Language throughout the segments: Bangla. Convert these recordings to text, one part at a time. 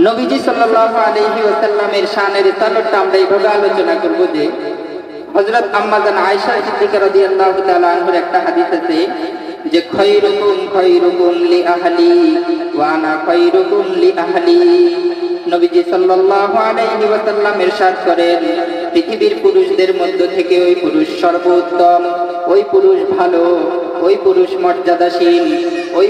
নবীজি সাল্লাল্লাহু আলাইহি ওয়াসাল্লামের শানের তালুটা আমরা এইভাবে আলোচনা করব যে হযরত আম্মা জান আয়েশা সিদ্দিকা রাদিয়াল্লাহু তাআলা আনহার একটা হাদিস আছে যে খায়রুকুম লি আহলি ওয়া আনা খায়রুকুম লি আহলি। নবীজি সাল্লাল্লাহু আলাইহি ওয়াসাল্লাম ইরশাদ করেন, পৃথিবীর পুরুষদের মধ্য থেকে ওই পুরুষ সর্বোত্তম, ওই পুরুষ ভালো, ওই পুরুষ মর্যাদাশীল, ওই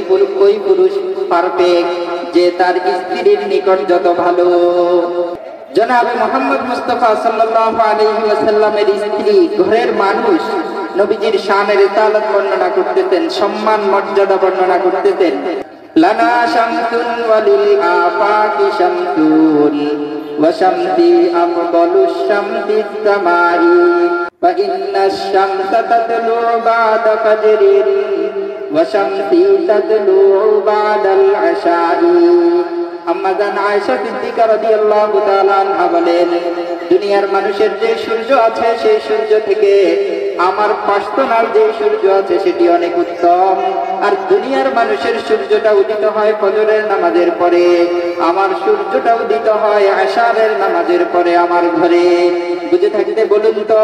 পুরুষ পারফেক্ট যে তার স্ত্রীর নিকট যত ভালো। জনাবে মুহাম্মদ মুস্তাফা সাল্লাল্লাহু আলাইহি ওয়াসাল্লামের স্ত্রী, ঘরের মানুষ নবীজির শানের তালত বর্ণনা করতেছেন, সম্মান মর্যাদা বর্ণনা করতেছেন। লানা শামসুন ওয়ালিল আফাকি শামসুন ওয়া শামসি আফদালুশ শামসিস সামাই ফা ইন্নাশ শামসা তাতলু বা'দা ফাজরিন ওয়া শামসি তাতলু বা'দাল আশাই। আম্মা জান আয়েশা সিদ্দিকা রাদিয়াল্লাহু তাআলা আনহা বলেন, দুনিয়ার মানুষের যে সূর্য আছে সেই সূর্য থেকে আমার পার্সোনাল যে সূর্য আছে সেটি অনেক উত্তম। আর দুনিয়ার মানুষের সূর্যটা উদিত হয় ফজরের নামাজের পরে, আমার সূর্যটা উদিত হয় আশারের নামাজের পরে আমার ঘরে। বুঝে থাকতে বলুন তো,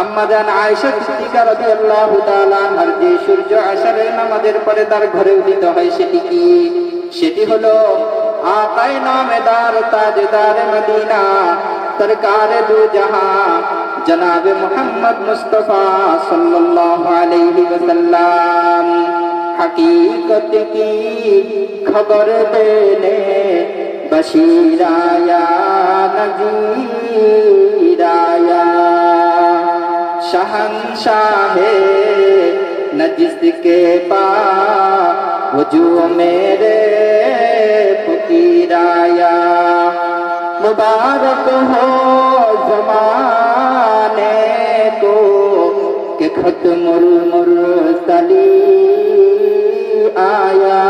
আম্মা জান আয়েশা সিদ্দিকা রাদিয়াল্লাহু তাআলা আনহার যে সূর্য আশারের নামাজের পরে তার ঘরে উদিত হয় সেটি কি? সেটি হলো আকায়ে নামেদার তাজদার মদিনা সরকারে দু জাহান জনাবে মুহাম্মদ মুস্তাফা সাল্লাল্লাহু আলাইহি ওয়াসাল্লাম। हकीकत की खबर देने बशीराया नज़ीराया शहंशाहे नजिस के पास वजू मेरे फकीराया। मुबारक हो ज़माने को कि खत्मुल मुरसलीन आया,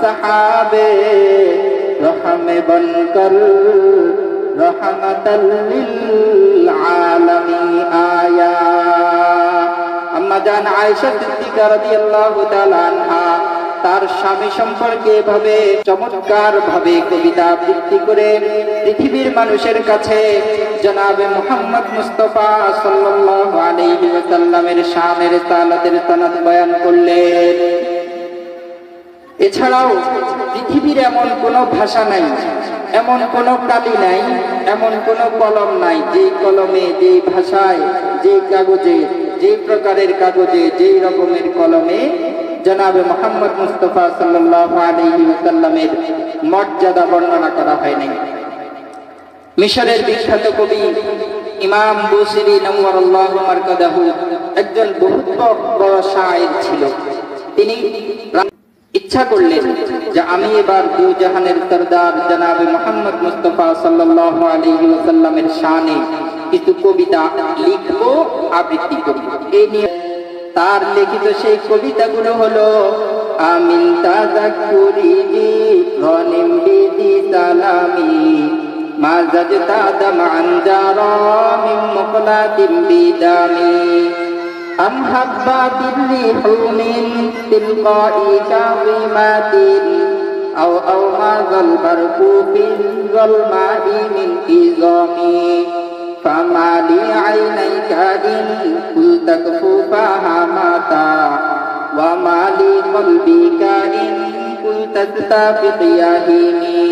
सहाबे रहम बनकर रहमतल लिल आलमीन आया। আম্মা জান আয়েশা সিদ্দিকা রাদিয়াল্লাহু তাআলা আনহা তার স্বামী সম্পর্কে এভাবে চমৎকার ভাবে কবিতা আবৃত্তি করে পৃথিবীর মানুষের কাছে জনাবে মুহাম্মদ মুস্তাফা সাল্লাল্লাহু আলাইহি ওয়াসাল্লামের শানের তালাতের সনদ বয়ান করলেন। এছাড়াও পৃথিবীর এমন কোনো ভাষা নাই, এমন কোনো কালি নাই, এমন কোনো কলম নাই যে কলমে, যে ভাষায়, যে কাগজে, যে প্রকারের কাগজে, যেই রকমের কলমে জনাবে মুহাম্মদ মুস্তাফা সাল্লাল্লাহু আলাইহি ওয়াসাল্লামের মর্যাদা বর্ণনা করা হয় নাই। মিশরের বিখ্যাত কবি ইমাম বুসিরি নওয়ারাল্লাহু মারকাদাহু একজন বহুত বড় শায়ের ছিল। তিনি ইচ্ছা করলেন যে আমি এবার দু জাহানের সরদার জনাবে মুহাম্মদ মুস্তাফা সাল্লাল্লাহু আলাইহি ওয়াসাল্লামের শানে কিছু কবিতা লিখবো, আবৃত্তি করব। এই নিয়ে তার লিখিত সেই কবিতাগুলো হলো আমিন তাযাক্কুরি গনিম বিদি সালামি মা জাদতা দামান জারা মিন মুqlatin বিদামি আম হাব্বাতির রিহু মিন তিলকাই কাযিমাতিন আও মাযাল বারকু ফিল যালমা'i মিন ইযামি فما لي عينيك إن قلت كفوفها ماتا وما لي قلبك إن قلت استفق يا هيمي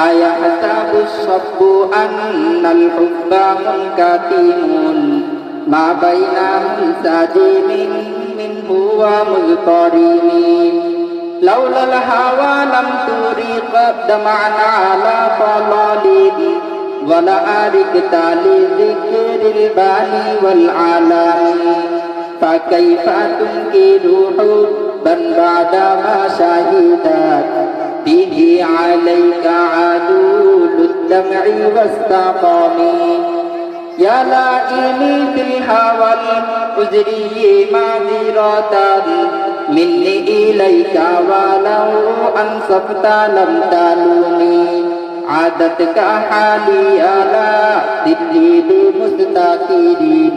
أيحسب الصب أن الحب منكتم ما بين منسجم منه ومضطرم لولا الهوى لم تريق دمعا على طلال ولا أركت لذكر الباني والعالم فكيف تنكر حبا بعدما شهدت به عليك عدول الدمع والسقام يا لائمي في الهوى الأزري معذرة مني إليك ولو أنصفت لم تلومي عادتك حالي على تدليل مستقيرين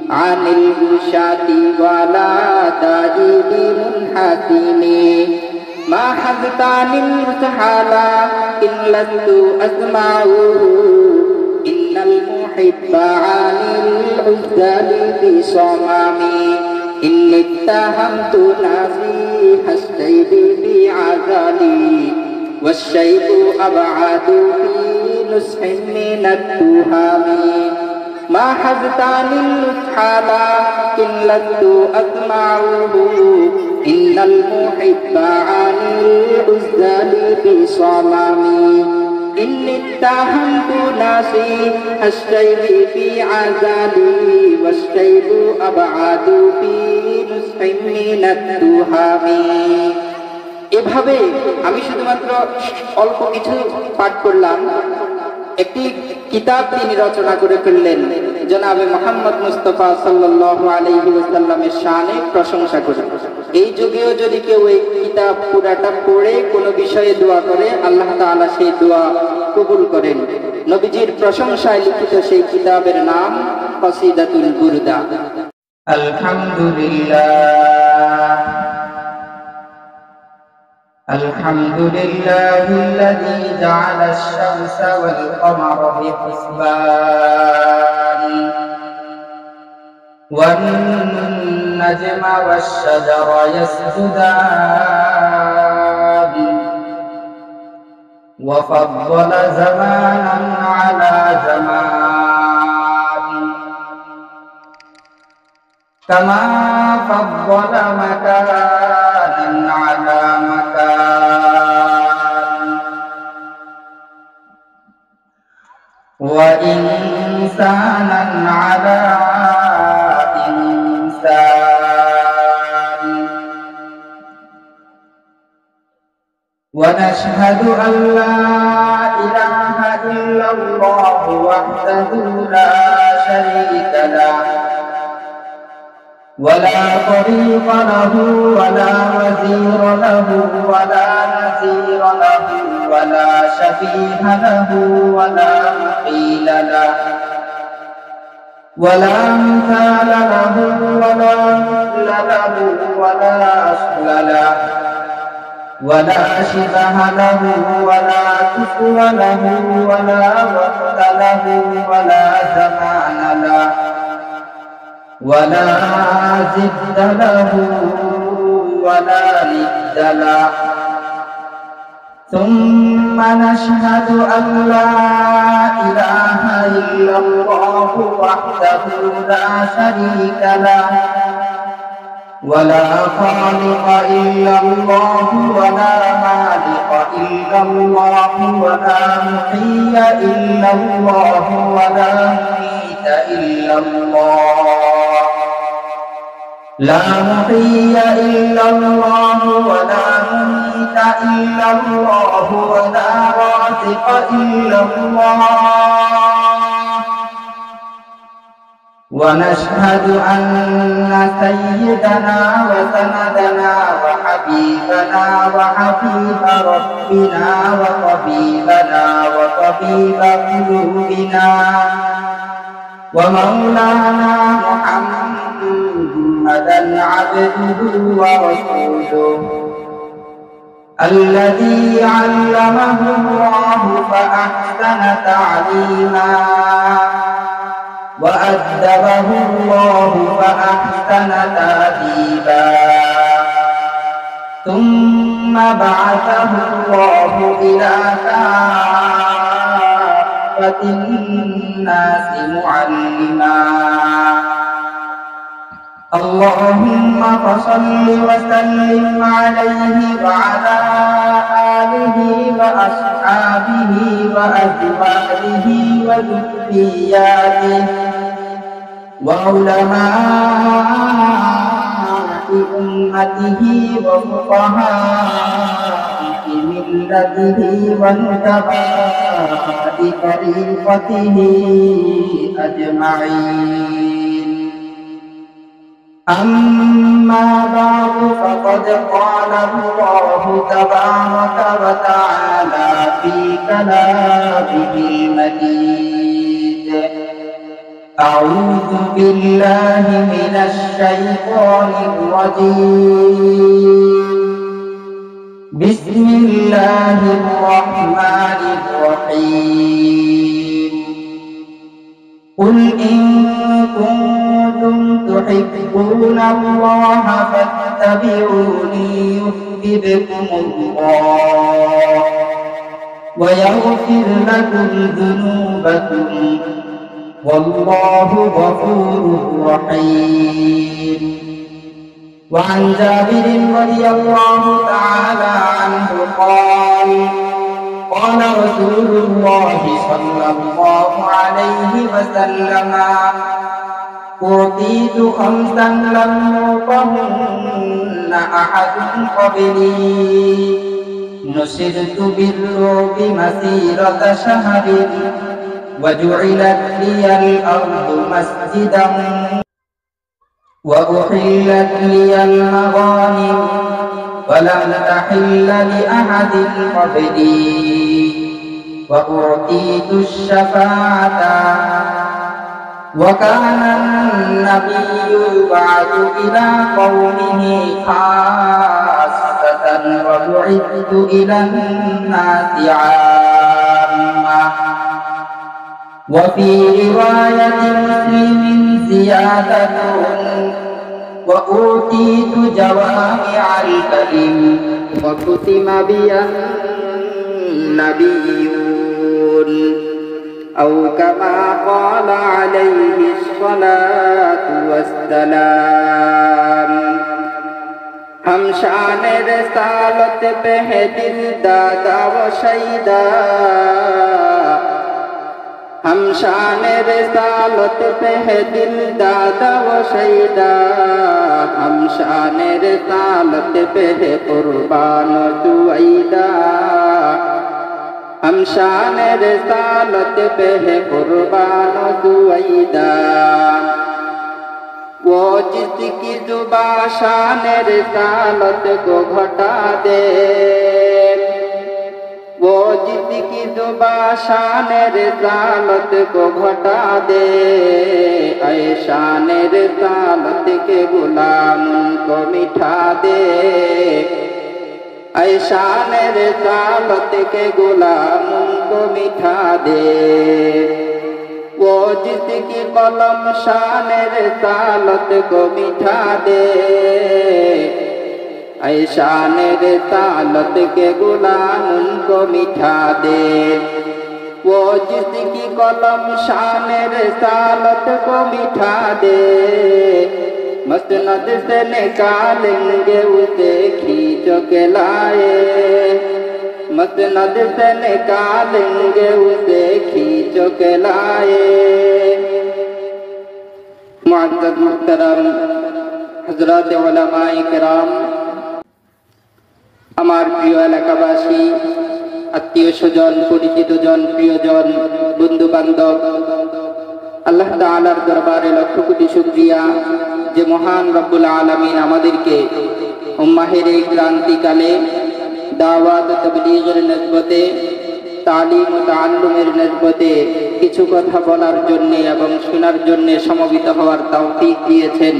عن الوشاة ولا تجد منحسنين ما حزتاني المتحالى إن لست أسمعه إن المحب عاني العزال بصمامي إني اتهمت نفسي الشيب بعزالي والشيب أبعد في نصح من التهام ما حزتاني المتحالى إن لست أسمعه إن المحب عاني العزال بصمامي إني اتهمت نفسي الشيب في عزالي والشيب أبعد في نصح من التهام এভাবে আমি শুধুমাত্র অল্প কিছু পাঠ করলাম। একটি কিতাব তিনি রচনা করে ফেললেন জনাবে মুহাম্মদ মুস্তাফা সাল্লাল্লাহু আলাইহি ওয়াসাল্লামের শানে প্রশংসা করে। এই যুগেও যদি কেউ এই কিতাব পুরাটা পড়ে কোনো বিষয়ে দোয়া করে আল্লাহ তাআলা সেই দোয়া কবুল করেন। নবীজির প্রশংসায় লিখিত সেই কিতাবের নাম কসিদাতুল বুরদা। আলহামদুলিল্লাহ الحمد لله الذي جعل الشمس والقمر بحسبان والنجم والشجر يسجدان وفضل زمانا على زمان كما فضل مكانا على مكان وإنسانا على إنسان ونشهد أن لا إله إلا الله وحده لا شريك له ولا طريق له ولا وزير له ولا نذير له ولا شفيع له ولا مقيل له ولا مثال له ولا مثل له ولا أصل له ولا شبه له ولا كفو له ولا وقت له ولا زمان له ولا زد له ولا ند له ثم نشهد أن لا إله إلا الله وحده لا شريك له ولا خالق إلا الله ولا مالك إلا الله ولا محيي إلا الله ولا مميت إلا الله لا محيي إلا الله ولا مميت إلا الله ولا رازق إلا الله ونشهد أن سيدنا وسندنا وحبيبنا وحبيب ربنا وطبيبنا وطبيب قلوبنا ومولانا محمدا عبده ورسوله الذي علمه الله فأحسن تعليما وأدبه الله فأحسن تأديبا ثم بعثه الله إلى كافة الناس معلما اللهم فصل وسلم عليه وعلى آله وأصحابه وأزواجه وذرياته وعلماء أمته وفقهاء ملته ونجباء طريقته أجمعين أما بعد فقد قال الله تبارك وتعالى في كلامه المجيد أعوذ بالله من الشيطان الرجيم بسم الله الرحمن الرحيم قل إن كنتم تحبون الله فاتبعوني يحببكم الله ويغفر لكم ذنوبكم والله غفور رحيم. وعن جابر رضي الله تعالى عنه قال قال رسول الله صلى الله عليه وسلم أعطيت خمسا لم يعطهن أحد قبلي نصرت بالرعب مسيرة شهر وجعلت لي الأرض مسجدا وأحلت لي المغانم ولم تحل لأحد قبلي وأعطيت الشفاعة وكان النبي يبعث إلى قومه خاصة وبعثت إلى الناس عامة. وفي رواية مسلم زيادة وأوتيت جوامع الكلم وختم بي النبيون أو كما قال عليه الصلاة والسلام. हम शान रसालत पे है दिल दादा व शहीदा हम शान रसालत पे है दिल दादा व शहीदा हम शान रसालत पे है कुर्बान जुवैदा हम शान रसालत पे है कुर्बान जुवैदा वो जिसकी जुबा शान रसालत को घटा दे वो जिसकी जुबा शान रसालत को घटा दे ऐ शान रसालत के गुलाम को मिठा दे ऐ शान रसालत के गुलाम को मिठा दे वो जिसकी कलम शान रसालत को मिठा दे ऐ शान रसालत के गुलाम उनको मिठा दे वो जिसकी कलम शान रसालत को मिठा दे मसनद से निकालेंगे उसे खींच के लाए मसनद से निकालेंगे उसे खींच के लाए। मुअज़्ज़ज़ मुहतरम हज़रात उलमाए किराम আমার প্রিয় এলাকাবাসী আত্মীয় স্বজন পরিচিত জন প্রিয়জন বন্ধু বান্ধব আল্লাহ তাআলার দরবারে লক্ষ কোটি শুকরিয়া যে মহান রব্বুল আলামিন আমাদেরকে উম্মাহের এই ক্রান্তিকালে দাওয়াত তাবলীগের নিসবতে তালিম ও তাআল্লুমের নিসবতে কিছু কথা বলার জন্য এবং শোনার জন্য সমবেত হওয়ার তৌফিক দিয়েছেন।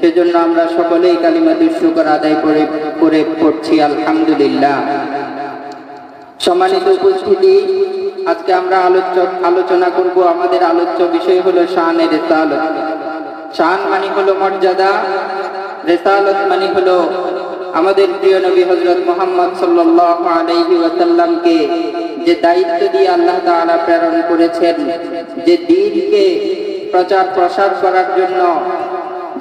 সেজন্য আমরা সকলেই কালিমাতুশ শুকর আদায় করে পড়ছি আলহামদুলিল্লাহ। সম্মানিত উপস্থিতি, আজকে আমরা আলোচনা করব। আমাদের আলোচ্য বিষয় হলো শানে রিসালাত। শান মানে হলো মর্যাদা, রিসালাত মানে হলো আমাদের প্রিয় নবী হযরত মুহাম্মদ সাল্লাল্লাহু আলাইহি ওয়াসাল্লামকে যে দায়িত্ব দিয়ে আল্লাহ তাআলা প্রেরণ করেছেন, যে দ্বীনকে প্রচার প্রসার করার জন্য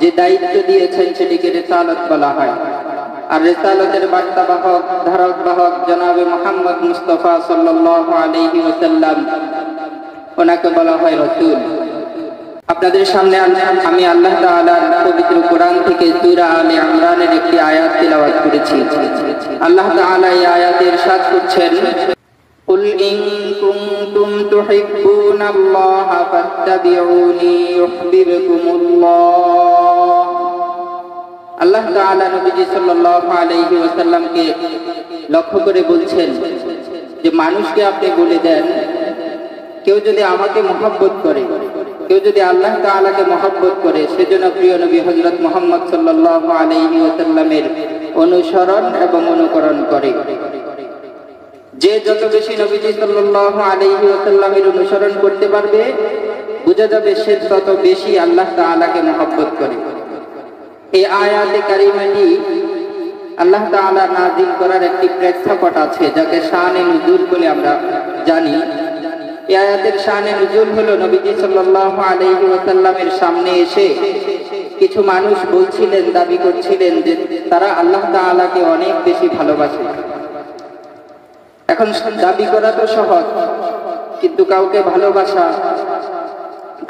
যে দায়িত্ব দিয়েছেন সেটিকে রিসালাত বলা হয়। আর রিসালাতের বার্তাবাহক ধারক বাহক জনাবে মুহাম্মদ মুস্তাফা সাল্লাল্লাহু আলাইহি ওয়াসাল্লাম, ওনাকে বলা হয় রাসূল। আপনাদের সামনে আমি আল্লাহ তাআলার পবিত্র কোরআন থেকে সূরা আলে ইমরানের একটি আয়াত তিলাওয়াত করেছি। আল্লাহ তাআলা এই আয়াতে ইরশাদ করছেন, قل إن كنتم تحبون الله فاتبعوني يحببكم الله। আল্লাহ তাআলা নবীজি সাল্লাল্লাহু আলাইহি ওয়াসাল্লামকে লক্ষ্য করে বলছেন যে মানুষকে আপনি বলে দেন, কেউ যদি আমাকে মহব্বত করে, কেউ যদি আল্লাহ তাআলাকে মহব্বত করে, সেজন্য প্রিয় নবী হযরত মুহাম্মদ সাল্লাল্লাহু আলাইহি ওয়াসাল্লামের অনুসরণ এবং অনুকরণ করে। যে যত বেশি নবীজি সাল্লাল্লাহু আলাইহি ওয়াসাল্লামের অনুসরণ করতে পারবে, বোঝা যাবে সে তত বেশি আল্লাহ তাআলাকে মহব্বত করে। এই আয়াতে কারিমাটি আল্লাহ তাআলা নাযিল করার একটি প্রেক্ষাপট আছে, যাকে শানে নুজুল বলে আমরা জানি। এই আয়াতের শানে নুজুল হলো নবীজি সাল্লাল্লাহু আলাইহি ওয়াসাল্লামের সামনে এসে কিছু মানুষ বলছিলেন, দাবি করছিলেন যে তারা আল্লাহ তাআলাকে অনেক বেশি ভালোবাসে। এখন দাবি করা তো সহজ, কিন্তু কাউকে ভালোবাসা,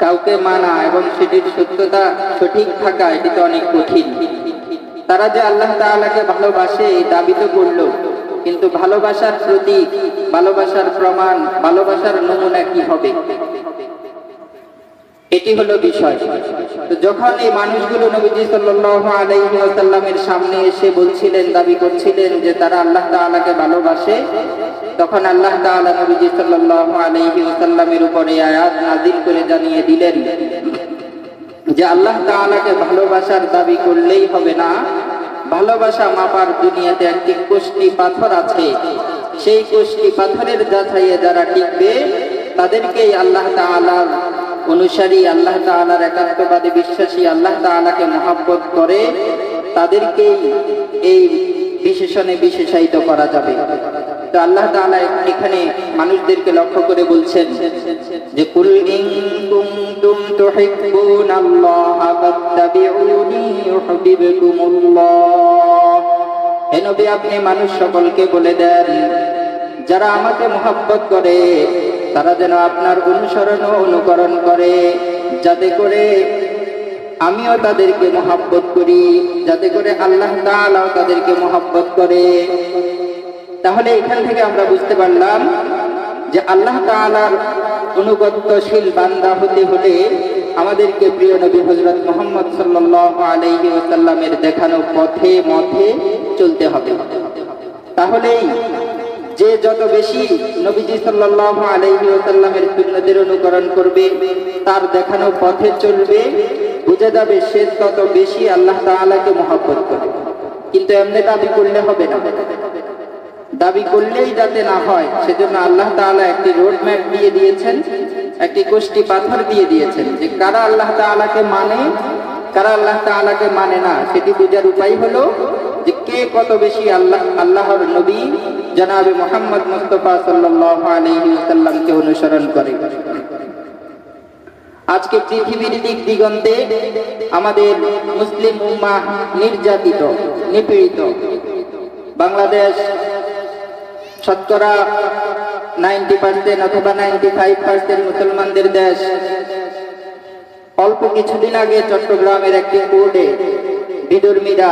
কাউকে মানা এবং সেটির সত্যতা সঠিক থাকা, এটি তো অনেক কঠিন। তারা যে আল্লাহ তাআলাকে ভালোবাসে এই দাবি তো করলো, কিন্তু ভালোবাসার প্রতীক, ভালোবাসার প্রমাণ, ভালোবাসার নমুনা কি হবে, এটি হলো বিষয়। তো যখন এই মানুষগুলো নবীজি সাল্লাল্লাহু আলাইহি ওয়াসাল্লামের সামনে এসে বলছিলেন, দাবি করছিলেন যে তারা আল্লাহ তাআলাকে ভালোবাসে, তখন আল্লাহ তাআলা নবীজি সাল্লাল্লাহু আলাইহি ওয়াসাল্লামের উপরে আয়াত নাযিল করে জানিয়ে দিলেন যে আল্লাহ তাআলাকে ভালোবাসার দাবি করলেই হবে না, ভালোবাসা মাপার দুনিয়াতে একটি কষ্টি পাথর আছে। সেই কষ্টি পাথরের যাচাইয়ে যারা টিকবে তাদেরকেই আল্লাহ তাআলার অনুসারী, আল্লাহ তাআলার একাত্মবাদী বিশ্বাসী, আল্লাহ তাআলাকে মহব্বত করে, তাদেরকেই এই বিশেষণে বিশেষায়িত করা যাবে। তো আল্লাহ তাআলা এখানে মানুষদেরকে লক্ষ্য করে বলছেন যে কুল ইন কুনতুম তুহিব্বুনাল্লাহা ফাত্তাবিউনি ইউহিব্বুকুমুল্লাহ। হে নবী, আপনি মানুষ সকলকে বলে দেন, যারা আমাকে মহব্বত করে তারা যেন আপনার অনুসরণ ও অনুকরণ করে, যাতে করে আমিও তাদেরকে মহব্বত করি, যাতে করে আল্লাহ তাআলাও তাদেরকে মহব্বত করে। তাহলে এখান থেকে আমরা বুঝতে পারলাম যে আল্লাহ তাআলার অনুগত্যশীল বান্দা হতে হলে আমাদেরকে প্রিয় নবী হযরত মুহাম্মদ সাল্লাল্লাহু আলাইহি ওয়াসাল্লামের দেখানো পথে মথে চলতে হবে। তাহলেই যে যত বেশি নবীজি সাল্লাল্লাহু আলাইহি ওয়াসাল্লামের সুন্নতের অনুকরণ করবে, তার দেখানো পথে চলবে, বুঝে যাবে সে তত বেশি আল্লাহ তাআলাকে মহব্বত করে। কিন্তু এমনি দাবি করলে হবে না, দাবি করলেই যাতে না হয় সেজন্য আল্লাহ তাআলা একটি রোড ম্যাপ দিয়ে দিয়েছেন, একটি কষ্টি পাথর দিয়ে দিয়েছেন যে কারা আল্লাহ তাআলাকে মানে, কারা আল্লাহ তাআলাকে মানে না, সেটি বোঝার উপায় হলো যে কে কত বেশি আল্লাহর নবী জনাবে মুহাম্মদ মুস্তাফা সাল্লাল্লাহু আলাইহি ওয়াসাল্লামকে অনুসরণ করে। আজকে পৃথিবীর দিক দিগন্তে আমাদের মুসলিম উম্মাহ নির্যাতিত, নিপীড়িত। বাংলাদেশ শতকরা 90% অথবা 95% মুসলমানদের দেশ। অল্প কিছুদিন আগে চট্টগ্রামের একটি কোর্টে বিধর্মীরা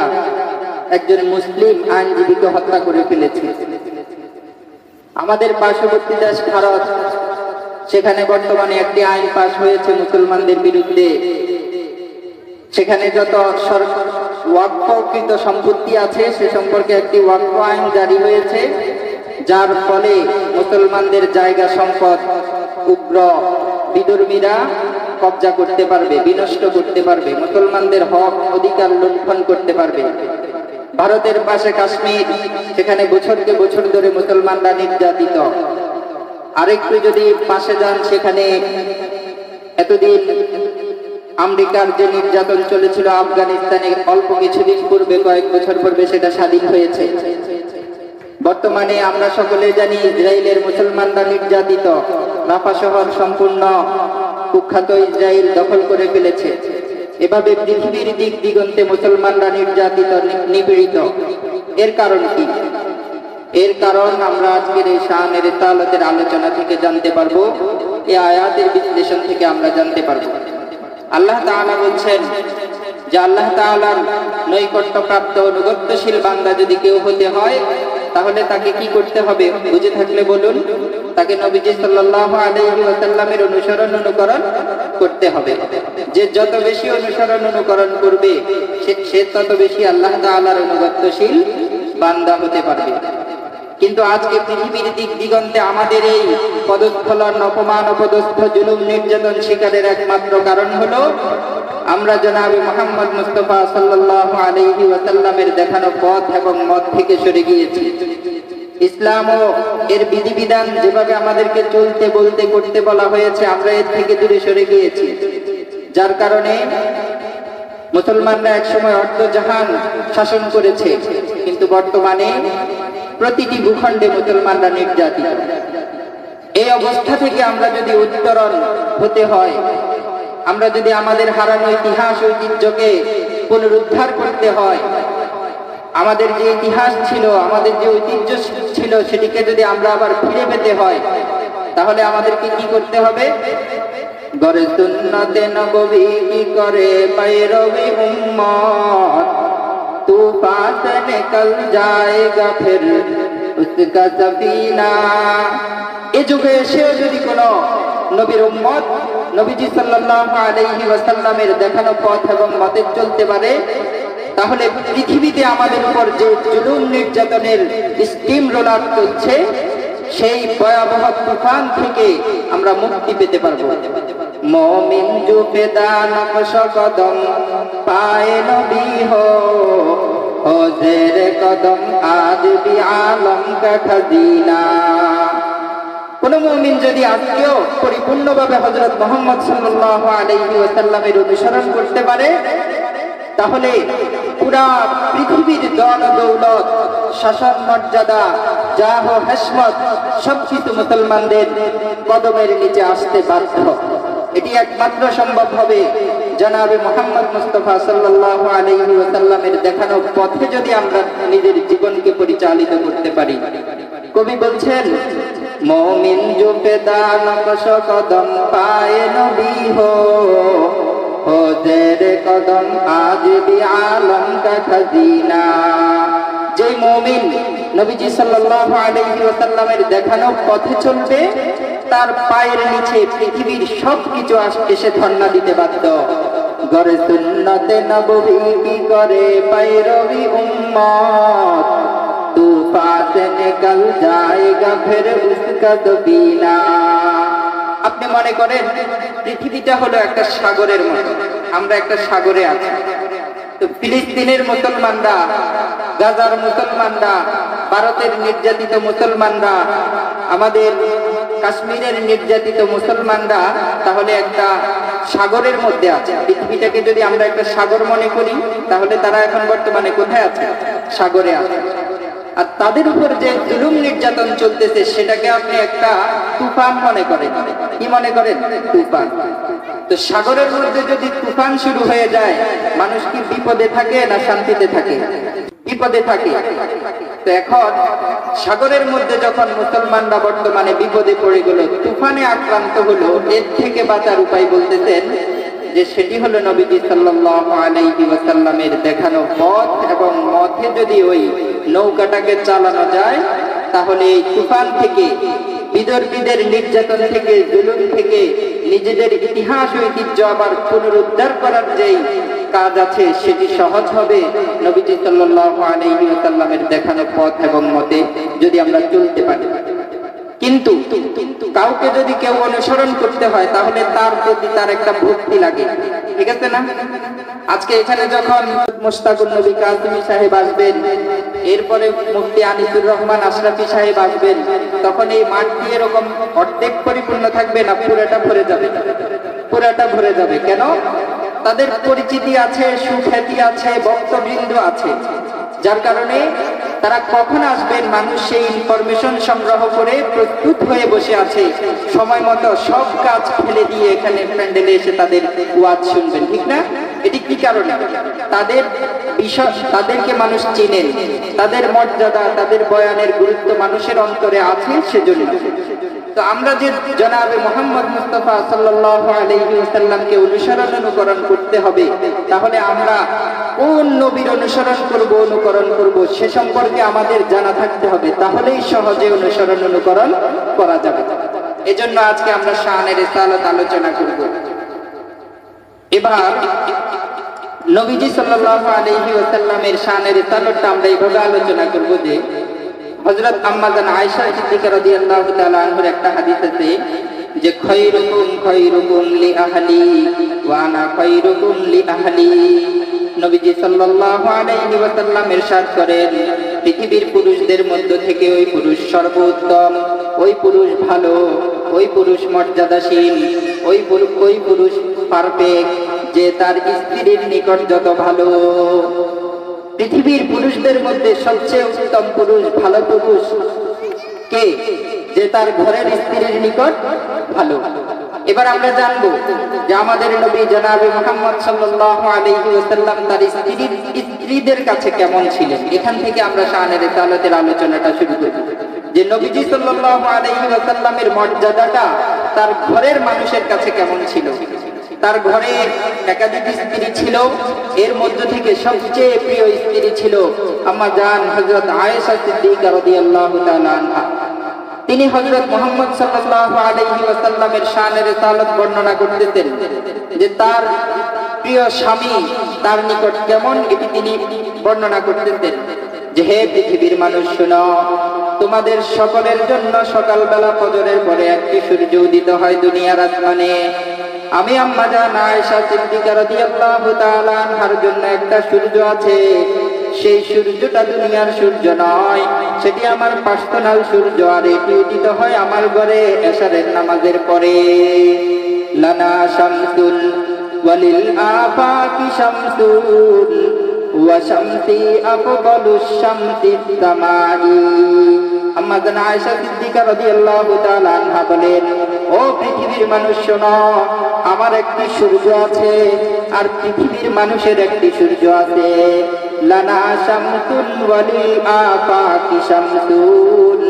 একজন মুসলিম আইনজীবীকে হত্যা করে ফেলেছে। আমাদের পার্শ্ববর্তী দেশ ভারত, সেখানে বর্তমানে একটি আইন পাশ হয়েছে মুসলমানদের বিরুদ্ধে। সেখানে যত ওয়াকফকৃত সম্পত্তি আছে সে সম্পর্কে একটি ওয়াকফ আইন জারি হয়েছে, যার ফলে মুসলমানদের জায়গা সম্পদ উগ্র বিধর্মীরা কবজা করতে পারবে, বিনষ্ট করতে পারবে, মুসলমানদের হক অধিকার লুণ্ঠন করতে পারবে। ভারতের পাশে কাশ্মীর, সেখানে বছরকে বছর ধরে মুসলমানরা নির্যাতিত। আরেকটু যদি পাশে যান, সেখানে এতদিন আমেরিকার যে নির্যাতন চলেছিল আফগানিস্তানে, অল্প কিছুদিন পূর্বে, কয়েক বছর পূর্বে সেটা স্বাধীন হয়েছে। বর্তমানে আমরা সকলে জানি ইসরায়েলের মুসলমানরা নির্যাতিত, রাফা শহর সম্পূর্ণ কুখ্যাত ইসরায়েল দখল করে ফেলেছে। এভাবে পৃথিবীর দিক দিগন্তে মুসলমানরা নির্যাতিত, নিপীড়িত। এর কারণ কি? এর কারণ আমরা আজকের এই শানে রিসালাতের আলোচনা থেকে জানতে পারবো, এই আয়াতের বিশ্লেষণ থেকে আমরা জানতে পারবো। আল্লাহ তাআলা বলছেন যে আল্লাহ তাআলার নৈকট্যপ্রাপ্ত অনুগত্যশীল বান্দা যদি কেউ হতে হয়, তাহলে তাকে কি করতে হবে বুঝে থাকলে বলুন? তাকে নবীজি সাল্লাল্লাহু আলাইহি ওয়াসাল্লামের অনুসরণ অনুকরণ করতে হবে। যে যত বেশি অনুসরণ অনুকরণ করবে সে তত বেশি আল্লাহ তাআলার অনুগত্যশীল বান্দা হতে পারবে। কিন্তু আজকে পৃথিবীর দিক দিগন্তে আমাদের এই পদস্খলন, অপমান, অপদস্থ, জুলুম, নির্যাতন শিকারের একমাত্র কারণ হলো আমরা জনাবে মুহাম্মদ মুস্তাফা সাল্লাল্লাহু আলাইহি ওয়াসাল্লামের দেখানো পথ এবং মত থেকে সরে গিয়েছি। ইসলাম ও এর বিধিবিধান যেভাবে আমাদেরকে চলতে বলতে করতে বলা হয়েছে, আমরা এর থেকে দূরে সরে গিয়েছি। যার কারণে মুসলমানরা একসময় অর্ধজাহান শাসন করেছে, কিন্তু বর্তমানে প্রতিটি ভূখণ্ডে মুসলমানরা নির্যাতিত। এই অবস্থা থেকে আমরা যদি উত্তরণ হতে হয়, আমরা যদি আমাদের হারানো ইতিহাস ঐতিহ্যকে পুনরুদ্ধার করতে হয়, আমাদের যে ইতিহাস ছিল, আমাদের যে ঐতিহ্য ছিল, সেটিকে যদি আমরা আবার ফিরে পেতে হয়, তাহলে আমাদেরকে কি করতে হবে? গরে সুন্নতে নববী কি করে पैरवी उम्मत, तू पास निकल जाएगा फिर उसका सफीना। এ যুগে এসেও যদি কোনো নবীর উম্মত নবীজি সাল্লাল্লাহু আলাইহি ওয়াসাল্লামের দেখানো পথ এবং মতে চলতে পারে, তাহলে পৃথিবীতে আমাদের উপর যে জুলুম নির্যাতনের স্টিম রোলার চলছে, সেই ভয়াবহ তুফান থেকে আমরা মুক্তি পেতে পারবো। मोमिन जो पेदा नक्श कदम पाए नबी हो जेरे कदम आज भी आलम का खजीना। কোন মুমিন যদি আজকেও পরিপূর্ণভাবে হযরত মুহাম্মদ সাল্লাল্লাহু আলাইহি ওয়াসাল্লামের অনুসরণ করতে পারে, তাহলে পুরা পৃথিবীর ধন দৌলত, শাসন মর্যাদা, জাহ ও হিশমত সবকিছু মুসলমানদের কদমের নিচে আসতে বাধ্য। এটি একমাত্র সম্ভব হবে জনাবে মুহাম্মদ মুস্তাফা সাল্লাল্লাহু আলাইহি ওয়াসাল্লামের দেখানো পথে যদি আমরা নিজের জীবনকে পরিচালিত করতে পারি। কবি বলছেন, মুমিন जो पेदा नक्श कदम पाए नबी हो जेरे कदम आज भी आलम का खजीना। যে মুমিন নবীজি সাল্লাল্লাহু আলাইহি ওয়াসাল্লামের দেখানো পথে চলবে, তার পায়ের নিচে পৃথিবীর সবকিছু এসে ধর্ণা দিতে বাধ্য। গরে সুন্নতে নববী কি করে पैरवी उम्मत, तू पास निकल जाएगा फिर उसका सफीना। আপনি মনে করেন পৃথিবীটা হলো একটা সাগরের মতো, আমরা একটা সাগরে আছি। তো ফিলিস্তিনের মুসলমানরা, গাজার মুসলমানরা, ভারতের নির্যাতিত মুসলমানরা, আমাদের কাশ্মীরের নির্যাতিত মুসলমানরা তাহলে একটা সাগরের মধ্যে আছে। পৃথিবীটাকে যদি আমরা একটা সাগর মনে করি, তাহলে তারা এখন বর্তমানে কোথায় আছে? সাগরে আছে। আর তাদের উপর যে জুলুম নির্যাতন চলতেছে, সেটাকে আপনি একটা তুফান মনে করেন। কি মনে করেন? তুফান। তো সাগরের মধ্যে যদি তুফান শুরু হয়ে যায়, মানুষ কি বিপদে থাকে না শান্তিতে থাকে? বিপদে থাকে। তো এখন সাগরের মধ্যে যখন মুসলমানরা বর্তমানে বিপদে পড়ে গেল, তুফানে আক্রান্ত হলো, এর থেকে বাঁচার উপায় বলতেছেন যে সেটি হলো নবীজি সাল্লাল্লাহু আলাইহি ওয়াসাল্লামের দেখানো পথ এবং মতে যদি ওই নৌকাটাকে চালানো যায়, তাহলে এই তুফান থেকে, বিদর্ভীদের নির্যাতন থেকে, জুলুম থেকে নিজেদের ইতিহাস ঐতিহ্য আবার পুনরুদ্ধার করার যেই কাজ আছে, সেটি সহজ হবে নবীজি সাল্লাল্লাহু আলাইহি ওয়াসাল্লামের দেখানো পথ এবং মতে যদি আমরা চলতে পারি। কিন্তু কাউকে যদি কেউ অনুসরণ করতে হয়, তাহলে তার প্রতি তার একটা ভক্তি লাগে, ঠিক আছে না? আজকে এখানে যখন মুশতাকুন নবী কাসিমি সাহেব আসবেন, এরপরে মুফতি আনিসুর রহমান আশরাফি সাহেব আসবেন, তখন এই মাঠটি এরকম অর্ধেক পরিপূর্ণ থাকবে না, পুরোটা ভরে যাবে। পুরোটা ভরে যাবে কেন? তাদের পরিচিতি আছে, সুখ্যাতি আছে, বক্তবৃন্দ আছে, যার কারণে তারা কখন আসবেন মানুষ সেই ইনফরমেশন সংগ্রহ করে প্রস্তুত হয়ে বসে আছে, সময় মতো সব কাজ ফেলে দিয়ে এখানে প্যান্ডেলে এসে তাদের ওয়াজ শুনবেন, ঠিক না? এটি কি কারণে? তাদের বিষয়, তাদেরকে মানুষ চেনেন, তাদের মর্যাদা, তাদের বয়ানের গুরুত্ব মানুষের অন্তরে আছে, সেজন্য। তো আমরা যে জনাবে মুহাম্মদ মুস্তাফা সাল্লাল্লাহু আলাইহি ওয়াসাল্লামকে অনুকরণ করতে হবে, তাহলে আমরা কোন নবীর অনুকরণ করব সে সম্পর্কে আমাদের জানা থাকতে হবে, তাহলেই সহজে অনুকরণ করা যাবে। এজন্য আজকে আমরা শানে রিসালাত আলোচনা করব। এবার নবীজি সাল্লাল্লাহু আলাইহি ওয়াসাল্লামের শানে রিসালাতটা আমরা এইভাবে আলোচনা করব যে হযরত আম্মা জান আয়েশা সিদ্দিকা রাদিয়াল্লাহু তাআলা আনহার একটা হাদিস আছে যে খৈরুকুম খৈরুকুম লি আহলি ওয়া আনা খৈরুকুম লি আহলি। নবীজি সাল্লাল্লাহু আলাইহি ওয়াসাল্লাম ইরশাদ করেন, পৃথিবীর পুরুষদের মধ্য থেকে ওই পুরুষ সর্বোত্তম, ওই পুরুষ ভালো, ওই পুরুষ মর্যাদাশীল, ওই পুরুষ পারফেক্ট যে তার স্ত্রীর নিকট যত ভালো। পৃথিবীর পুরুষদের মধ্যে সবচেয়ে উত্তম পুরুষ, ভালো পুরুষ কে? যে তার ঘরের স্ত্রীর নিকট ভালো। এবার আমরা জানবো যে আমাদের নবী জনাবে মুহাম্মদ সাল্লাল্লাহু আলাইহি ওয়াসাল্লাম তার স্ত্রীদের কাছে কেমন ছিলেন। এখান থেকে আমরা শানের রিসালাতের আলোচনাটা শুরু করব। যে নবীজি সাল্লাল্লাহু আলাইহি ওয়াসাল্লামের মর্যাদাটা তার ঘরের মানুষের কাছে কেমন ছিল। তার ঘরে একাধিক স্ত্রী ছিল, এর মধ্য থেকে সবচেয়ে প্রিয় স্ত্রী ছিল আম্মা জান হযরত আয়েশা সিদ্দিকা রাদিয়াল্লাহু তাআলা আনহা। তিনি হযরত মুহাম্মদ সাল্লাল্লাহু আলাইহি ওয়াসাল্লামের শানের রিসালাত বর্ণনা করতেছেন যে তার প্রিয় স্বামী তার নিকট কেমন, এটি তিনি বর্ণনা করতেছেন যে হে পৃথিবীর মানুষ শোনো, তোমাদের সকলের জন্য সকালবেলা ফজরের পরে একটি সূর্য উদিত হয় দুনিয়ার আসমানে। আমি আম্মা জান আয়েশা সিদ্দিকা রাদিয়াল্লাহু তাআলা আনহার জন্য একটা সূর্য আছে, সেই সূর্যটা দুনিয়ার সূর্য নয়, সেটি আমার পার্সোনাল সূর্য, আর এটি উদিত হয় আমার ঘরে এশারের নামাজের পরে। লানা শামসুল ওয়ালিল আফাকি শামসুল ওয়া শামসি আফদালুশ শামসিস সামাই। আম্মা জান আয়েশা সিদ্দিকা রাদিয়াল্লাহু তাআলা আনহা বলেন, ও পৃথিবীর মানুষ শোনো, আমার একটি সূর্য আছে আর পৃথিবীর মানুষের একটি সূর্য আছে। লানা শামসুল ওয়ালিল আফাকি শামসুল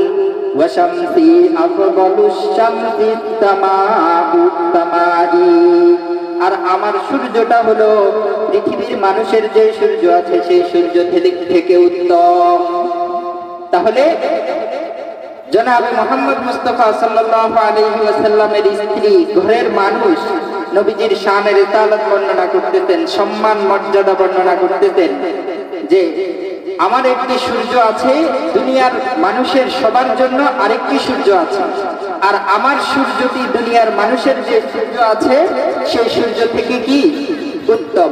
ওয়া শামসি আফদালুশ শামসিস সামাই। আর আমার সূর্যটা হলো পৃথিবীর মানুষের যে সূর্য আছে সেই সূর্য থেকে উত্তম। তাহলে জনাবে মুহাম্মদ মুস্তাফা সাল্লাল্লাহু আলাইহি ওয়াসাল্লামের স্ত্রী, ঘরের মানুষ নবীজির শানের রিসালাত বর্ণনা করতেছেন, সম্মান মর্যাদা বর্ণনা করতেছেন যে আমার একটি সূর্য আছে, দুনিয়ার মানুষের সবার জন্য আরেকটি সূর্য আছে, আর আমার সূর্যটি দুনিয়ার মানুষের যে সূর্য আছে সেই সূর্য থেকে কি উত্তম।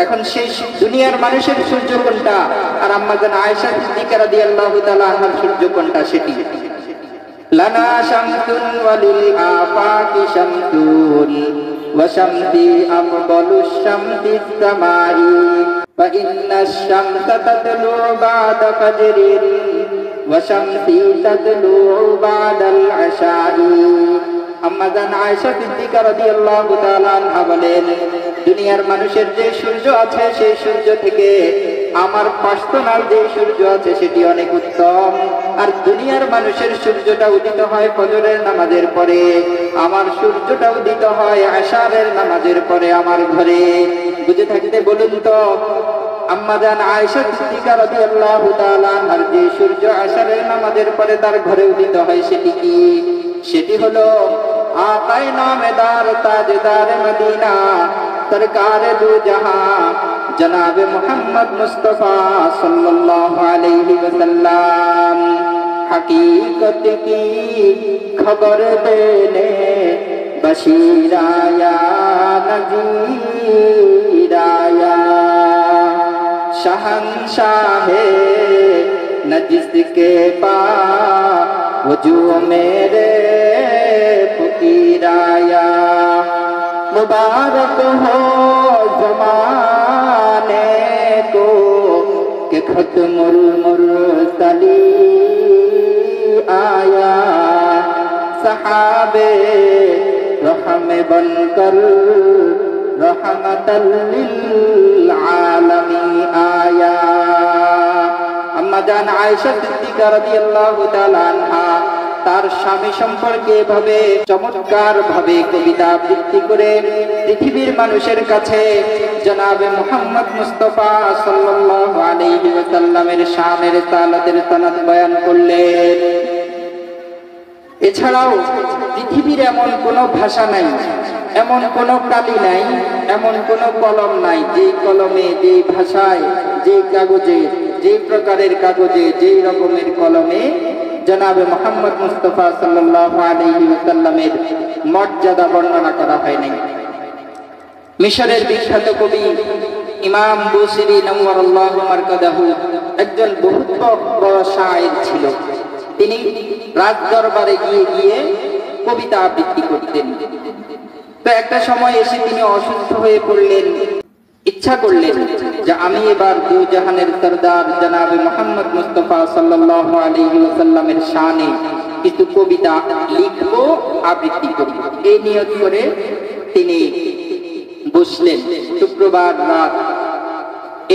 এখন সেই দুনিয়ার মানুষের সূর্য কোনটা, আর আম্মা জান আয়েশা সিদ্দিকা রাদিয়াল্লাহু তাআলা আনহার সূর্য কোনটা, সেটি লানা শামসুল ওয়ালিল আফাকি শামসুল ওয়া শামসি আফদালুশ শামসিস সামাই ফা ইন্নাশ শামসা তাতলু বা'দা ফাজরিন ওয়া শামসি তাতলু বা'দাল আশাই। আম্মা জান আয়েশা সিদ্দিকা রাদিয়াল্লাহু তাআলা আনহা বলেন, দুনিয়ার মানুষের যে সূর্য আছে সেই সূর্য থেকে আমার পার্সোনাল যে সূর্য আছে সেটি অনেক উত্তম, আর দুনিয়ার মানুষের সূর্যটা উদিত হয় ফজরের নামাজের পরে, আমার সূর্যটা উদিত হয় আশারের নামাজের পরে আমার ঘরে। বুঝে থাকতে বলুন তো, আম্মা জান আয়েশা সিদ্দিকা রাদিয়াল্লাহু তাআলা আনহার যে সূর্য আশারের নামাজের পরে তার ঘরে উদিত হয় সেটি কি? সেটি হলো আকায়ে নামেদার তাজদার মদিনা সরকারে দু জাহান জনাবে মুহাম্মদ মুস্তাফা সাল্লাল্লাহু আলাইহি ওয়াসাল্লাম। हकीकत की खबर देने बशीराया नज़ीराया शहंशाहे नजिस के पास वजू मेरे फकीराया मुबारक हो ज़माने को कि खत्मुल मुरसलीन आया सहाबे रहम बनकर रहमतल लिल आलमीन आया। আম্মা জান আয়েশা সিদ্দিকা রাদিয়াল্লাহু তাআলা আনহা তার স্বামী সম্পর্কে এভাবে চমৎকার ভাবে কবিতা আবৃত্তি করে পৃথিবীর মানুষের কাছে জনাবে মুহাম্মদ মুস্তাফা সাল্লাল্লাহু আলাইহি ওয়াসাল্লামের শানের রিসালাতের সনদ বয়ান করলেন। এছাড়াও পৃথিবীর এমন কোনো ভাষা নাই, এমন কোনো কালি নাই, এমন কোনো কলম নাই যে কলমে, যে ভাষায়, যে কাগজে, যে প্রকারের কাগজে, যেই রকমের কলমে জনাবে মুহাম্মদ মুস্তাফা সাল্লাল্লাহু আলাইহি ওয়াসাল্লামের মর্যাদা বর্ণনা করা হয়নি। মিশরের বিখ্যাত কবি ইমাম বুসিরি নওয়ারাল্লাহু মারকাদাহু একজন বহুত বড় শায়ের ছিল। তিনি রাজ দরবারে গিয়ে কবিতা আবৃত্তি করতেন। তো একটা সময় এসে তিনি অসুস্থ হয়ে পড়লেন। ইচ্ছা করলেন যে আমি এবার দু জাহানের সরদার জনাবে মুহাম্মদ মুস্তাফা সাল্লাল্লাহু আলাইহি ওয়াসাল্লামের শানে কিছু কবিতা লিখবো, আবৃত্তি করব। এই নিয়ত করে তিনি বসলেন। শুক্রবার রাত।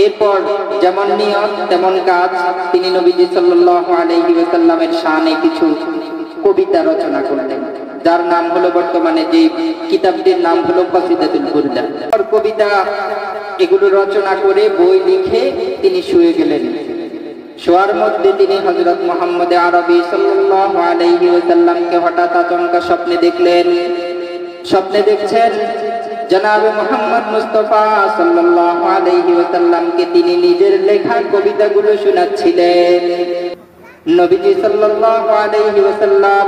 এরপর যেমন নিয়ত তেমন কাজ, তিনি নবীজি সাল্লাল্লাহু আলাইহি ওয়াসাল্লামের শানে কিছু কবিতা রচনা করলেন, যার নাম হলো, বর্তমানে যে কিতাবটির নাম হলো কসিদাতুল বুরদা। কবিতা এগুলো রচনা করে বই লিখে তিনি শুয়ে গেলেন। শোয়ার মধ্যে তিনি হযরত মুহাম্মদ আরবি সাল্লাল্লাহু আলাইহি ওয়াসাল্লামকে হঠাৎ আচমকা স্বপ্নে দেখলেন। স্বপ্নে দেখছেন জনাবে মুহাম্মদ মুস্তাফা সাল্লাল্লাহু আলাইহি ওয়াসাল্লামকে তিনি নিজের লেখা কবিতাগুলো শোনাচ্ছিলেন। নবীজি সাল্লাল্লাহু আলাইহি ওয়াসাল্লাম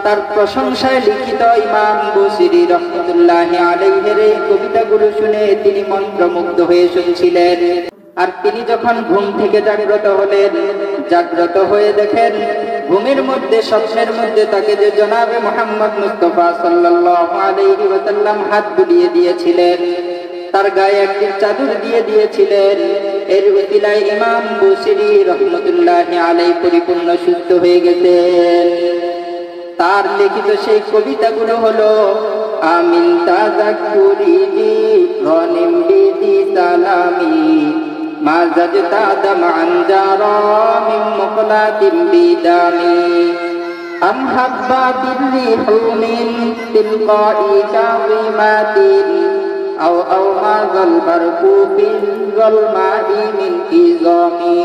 তার প্রশংসায় লিখিত ইমাম বুসিরি রাহমাতুল্লাহি আলাইহির এই কবিতাগুলো শুনে তিনি মন্ত্রমুগ্ধ হয়ে শুনছিলেন। আর তিনি যখন ঘুম থেকে জাগ্রত হলেন, জাগ্রত হয়ে দেখেন ঘুমের মধ্যে, স্বপ্নের মধ্যে তাকে যে জনাবে মুহাম্মদ মুস্তাফা সাল্লাল্লাহু আলাইহি ওয়াসাল্লাম হাত বুলিয়ে দিয়েছিলেন, তার গায়ে একটি চাদর দিয়ে দিয়েছিলেন। এর উসিলায় ইমাম বুসিরি রাহমাতুল্লাহি আলাইহি পরিপূর্ণ সুস্থ হয়ে গেছেন। তার লিখিত সেই কবিতাগুলো হলো আমিন তাযাক্কুরিনি গনিম বিদি সালামি মাযাজতা দামান জারা মিন মুকলাতিন বিদামি আম হাব্বা বিররিহু মিন তিলকাই কাযিমাতিন আও মাযাল বারকু ফিল যালমা'i মিন ইযামি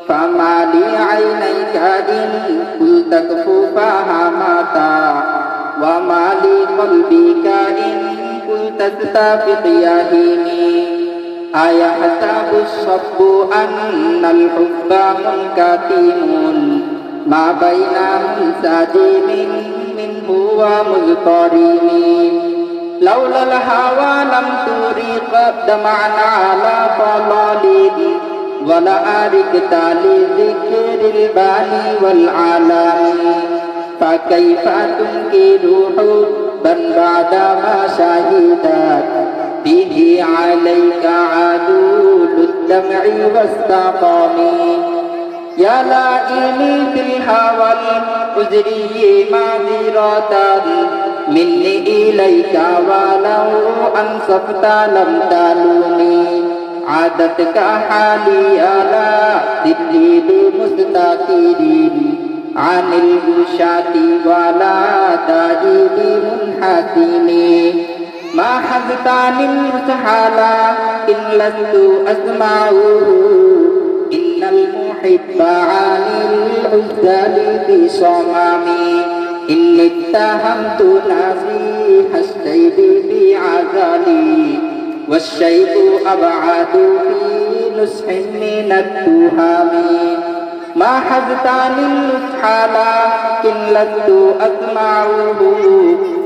فما لي عينيك إن قلت كفوفها ماتا وما لي قلبك إن قلت استفق يهيمي أيحسب الصب أن الحب منكتم ما بين منسجم منه ومضطرم لولا الهوى لم تريق دمعا على طلال ولا أركت لذكر الباني والعالم فكيف تنكر حبا بعدما شهدت به عليك عدول الدمع والسقام يا لائمي في الهوى العذري معذرة مني إليك ولو أنصفت لم تلومي عادتك حالي على ذكري بمستقيم عن الوشاة ولا تجد منحسم ما حزتني المسحلا إن لست أسمعه إن المحب عن العزال بصمامي إني اتهمت نفسي الشيب بعزلي والشيب أبعد في نصح من التهام ما حزتني النصح لكن لست أسمعه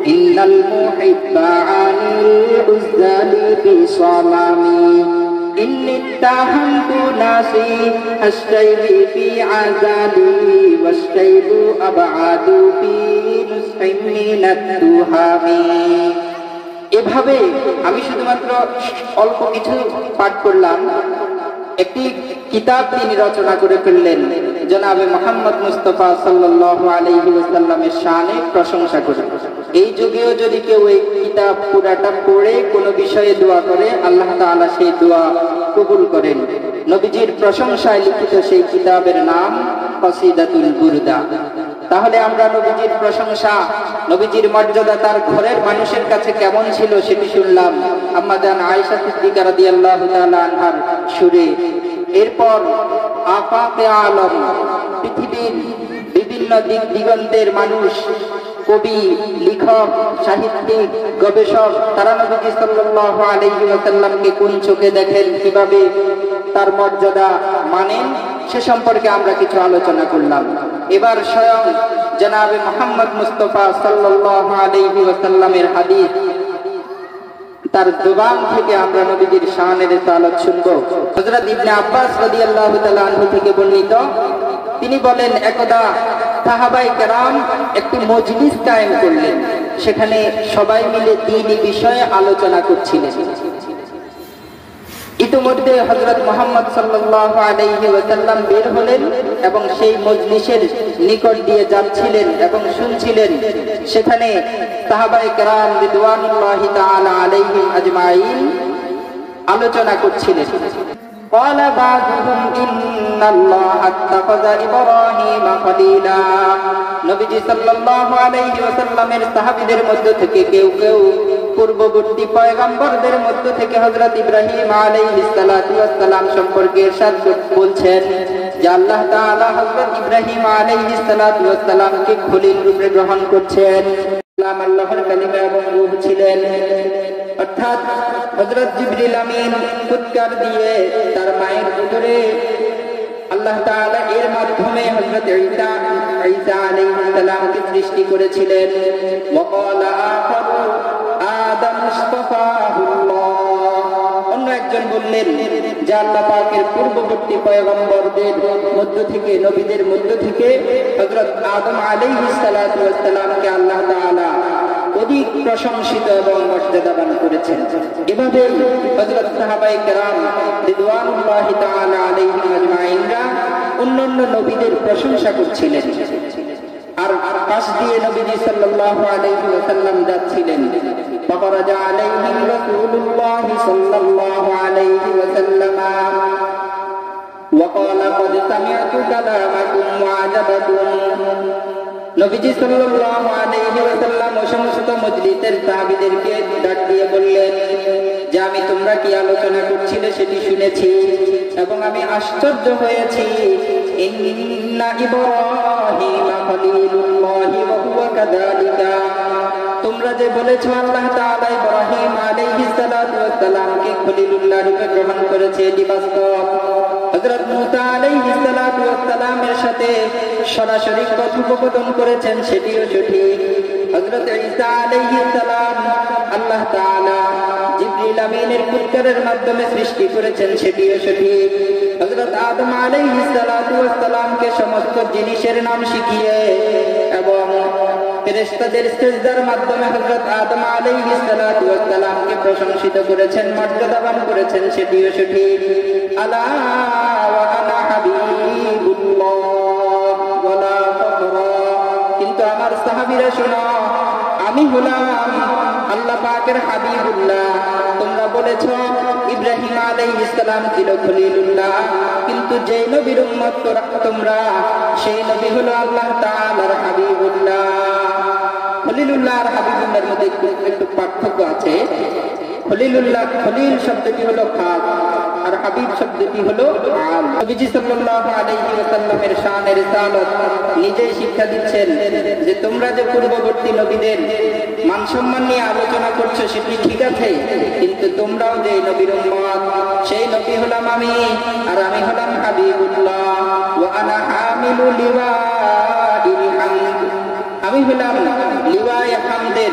إن المحب عن العزال بصمامي إني اتهمت نفسي الشيب في عزلي والشيب أبعد في نصح من التهام এভাবে আমি শুধুমাত্র অল্প কিছু পাঠ করলাম। একটি কিতাব তিনি রচনা করে ফেললেন জনাবে মুহাম্মদ মুস্তাফা সাল্লাল্লাহু আলাইহি ওয়াসাল্লামের শানে প্রশংসা করে। এই যুগেও যদি কেউ এই কিতাব পুরাটা পড়ে কোনো বিষয়ে দোয়া করে, আল্লাহ তাআলা সেই দোয়া কবুল করেন। নবীজির প্রশংসায় লিখিত সেই কিতাবের নাম কসিদাতুল বুরদা। তাহলে আমরা নবীজির প্রশংসা, নবীজির মর্যাদা তার ঘরের মানুষের কাছে কেমন ছিল সেটি শুনলাম আম্মা জান আয়েশা সিদ্দিকা রাদিয়াল্লাহু তাআলা আনহার সুরে। এরপর আফাকে আলম, পৃথিবীর বিভিন্ন দিক দিগন্তের মানুষ, কবি, লেখক, সাহিত্যিক, গবেষক, তারা নবীজি সাল্লাল্লাহু আলাইহি ওয়াসাল্লামকে কোন চোখে দেখেন, কিভাবে তার মর্যাদা মানেন, সে সম্পর্কে আমরা কিছু আলোচনা করলাম। এবার স্বয়ং জনাবে মুহাম্মদ মুস্তাফা সাল্লাল্লাহু আলাইহি ওয়াসাল্লামের হাদিস তার জবান থেকে আমরা নবীজির শানের রিসালাত শুনব। হযরত ইবনে আব্বাস রাদিয়াল্লাহু তাআলা আনহু থেকে বর্ণিত, তিনি বলেন, একদা সাহাবায়ে কেরাম একটি মজলিস কায়েম করলেন। সেখানে সবাই মিলে দ্বীনি বিষয়ে আলোচনা করছিলেন। ইতিমধ্যে হযরত মুহাম্মদ সাল্লাল্লাহু আলাইহি ওয়াসাল্লাম বের হলেন এবং সেই মজলিসের নিকট দিয়ে যাচ্ছিলেন এবং শুনছিলেন। সেখানে সাহাবায়ে কেরাম রিদওয়ানুল্লাহি তাআলা আলাইহিম আজমাইন আলোচনা করছিলেন। قال بعضهم إن الله اتخذ إبراهيم خليلا। নবীজি সাল্লাল্লাহু আলাইহি ওয়াসাল্লামের সাহাবীদের মধ্য থেকে কেউ কেউ পূর্ববর্তী পয়গম্বরদের মধ্য থেকে হযরত ইব্রাহিম আলাইহিস সালাতু ওয়াস সালাম সম্পর্কে ইরশাদ বলছেন যে আল্লাহ তাআলা হযরত ইব্রাহিম আলাইহিস সালাতু ওয়াস সালামকে খলিল রূপে গ্রহণ করছেন। আল্লাহর কালিমা এবং রূহ ছিলেন, অর্থাৎ হযরত জিবরিল আমিন ফুৎকার দিয়ে তার মায়ের উদরে আল্লাহ তাআলা এর মাধ্যমে হযরত ঈসা আলাইহিস সালামকে সৃষ্টি করেছিলেন। ওয়াকালা আখারু আদম মুস্তাফাহুল্লাহ। অন্য একজন বললেন যে আল্লাহ পাকের পূর্ববর্তী পয়গম্বরদের মধ্য থেকে, নবীদের মধ্য থেকে হযরত আদম আলাইহিস সালাতু ওয়াস সালামকে আল্লাহ তাআলা অধিক প্রশংসিত এবং মর্যাদাবান করেছেন। এভাবে হযরত সাহাবায়ে কেরাম রিদওয়ানুল্লাহি তাআলা আলাইহিম আজমাইনরা অন্যান্য নবীদের প্রশংসা করছিলেন। আর পাশ দিয়ে নবীজি সাল্লাল্লাহু আলাইহি ওয়াসাল্লাম যাচ্ছিলেন। ফারাজা আলাইহিম রাসূলুল্লাহ সাল্লাল্লাহু আলাইহি ওয়াসাল্লাম ওয়া ক্বালা ক্বাদ সামি'তু কালামাকুম ওয়া আজাবাকুম। নবীজি সাল্লাল্লাহু আলাইহি ওয়াসাল্লাম ওই সমস্ত মজলিসের সাহাবীদেরকে ডাক দিয়ে বললেন যে আমি তোমরা কি আলোচনা করছিলে সেটি শুনেছি এবং আমি আশ্চর্য হয়েছি। ইন্না ইব্রাহিমা খলিলুল্লাহি ওয়া হুয়া কাযালিকা। তোমরা যে বলেছো আল্লাহ তাআলা ইব্রাহিম আলাইহিস সালাতু ওয়াস সালামকে খলিলুল্লাহ রূপে গ্রহণ করেছে, এটি বাস্তব। হযরত মূসা আলাইহিস সালাতু ওয়াস সালামের সাথে সরাসরি কথোপকথন করেছেন, সেটিও সঠিক। হযরত ঈসা আলাইহিস সালাম আল্লাহ তাআলা জিবরিল আমিনের ফুৎকারের মাধ্যমে সৃষ্টি করেছেন, সেটিও সঠিক। হযরত আদম আলাইহিস সালাতু ওয়াস সালামকে সমস্ত জিনিসের নাম শিখিয়ে এবং ফেরেশতাদের সিজদার মাধ্যমে হযরত আদম আলাইহিস সালাতু ওয়াস সালামকে প্রশংসিত করেছেন, মর্যাদাবান করেছেন, সেটিও সঠিক। আলা ওয়া আনা হাবিবুল্লাহ ওয়ালা ফাখরা। কিন্তু আমার সাহাবীরা শোনো, আমি হলাম আল্লাহ পাকের হাবিবুল্লাহ। তোমরা বলেছো ইব্রাহিম আলাইহিস সালাম ছিল খলিলুল্লাহ, কিন্তু যেই নবীর উম্মত তোমরা, সেই নবী হলো আল্লাহ তাআলার হাবিবুল্লাহ। খলিলুল্লাহ আর হাবিবুল্লাহর মধ্যে একটু পার্থক্য আছে। খলিলুল্লাহ, খলিল শব্দটি হলো খাস আর হাবিব শব্দটি হলো আম। নবীজি সাল্লাল্লাহু আলাইহি ওয়াসাল্লামের শানের রিসালাত নিজেই শিক্ষা দিচ্ছেন যে তোমরা যে পূর্ববর্তী নবীদের মান সম্মান নিয়ে আলোচনা করছো সেটি ঠিক আছে, কিন্তু তোমরাও যে নবীর উম্মত, সেই নবী হলাম আমি আর আমি হলাম হাবিবুল্লাহ। ওয়া আনা হামিলু লিওয়াইল হামদ। আমি হলাম লিওয়ায়ে হামদের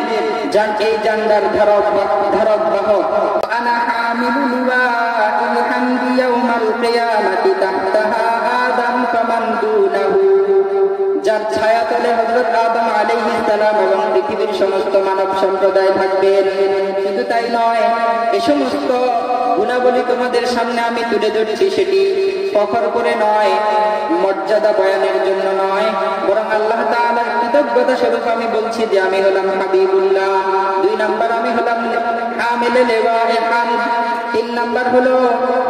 এই জান্ডার ধারক বাহক। আনা হামিলু লিওয়াইল হামদি ইয়াউমাল কিয়ামাতি তাহতাহা আদম ফামান দুনাহু। যার ছায়াতলে হযরত আদম আলাইহিস সালাম এবং পৃথিবীর সমস্ত মানব সম্প্রদায় থাকবেন। শুধু তাই নয়, এই সমস্ত গুণাবলী তোমাদের সামনে আমি তুলে ধরছি, সেটি ফখর করে নয়, মর্যাদা বয়ানের জন্য নয়, বরং আল্লাহ তাআলার কৃতজ্ঞতা স্বরূপ আমি বলছি যে আমি হলাম হাবিবুল্লাহ। 2 নাম্বার, আমি হলাম হামিলে লিওয়ায়ে হামদ। 3 নাম্বার হলো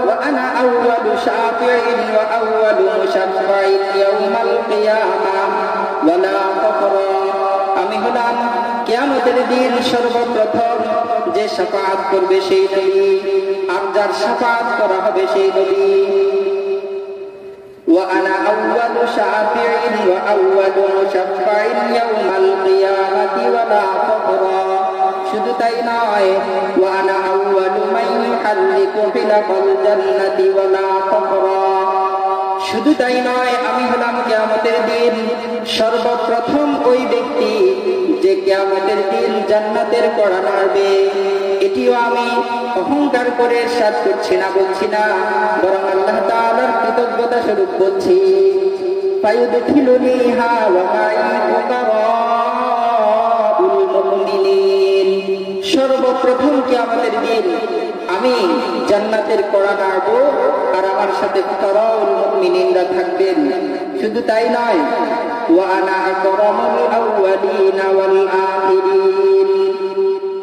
ওয়া আনা আউয়ালু শাফিঈন ওয়া আউয়ালু মুশাফফাইন ইয়াউমাল কিয়ামাহ ওয়ালা ফাখরা। আমি হলাম কিয়ামতের দিন সর্বপ্রথম যে শাফাআত করবে সেই নবী, আর যার শাফাআত করা হবে সেই নবী। ওয়া আনা আউয়ালু শাফিঈন ওয়া আউয়ালু মুশাফফাইন ইয়াউমাল কিয়ামাতি ওয়ালা ফাখরা। শুধু তাই নয়, ওয়া আনা আউয়ালু মান ইউহাল্লিকু ফিলাকাল জান্নাতি ওয়ালা ফাখরা। শুধু তাই নয়, আমি হলাম কিয়ামতের দিন সর্বপ্রথম ওই ব্যক্তি যে কিয়ামতের দিন জান্নাতের কড়া নাড়বে। এটিও আমি অহংকার করে ইরশাদ করছি না, বলছি না, বরং আল্লাহ তাআলার কৃতজ্ঞতা স্বরূপ বলছি। ফায়ুদখিলুনিহা ওয়া মাই ফুকারাউল মুমিনিন, সর্বপ্রথম কিয়ামতের দিন আমি জান্নাতের কড়া নাড়বো আর আমার সাথে ফুকারাউল মুমিনিনরা থাকবেন। শুধু তাই নয়, ওয়া আনা আকরামুল আউয়ালিনা ওয়াল আখিরিন,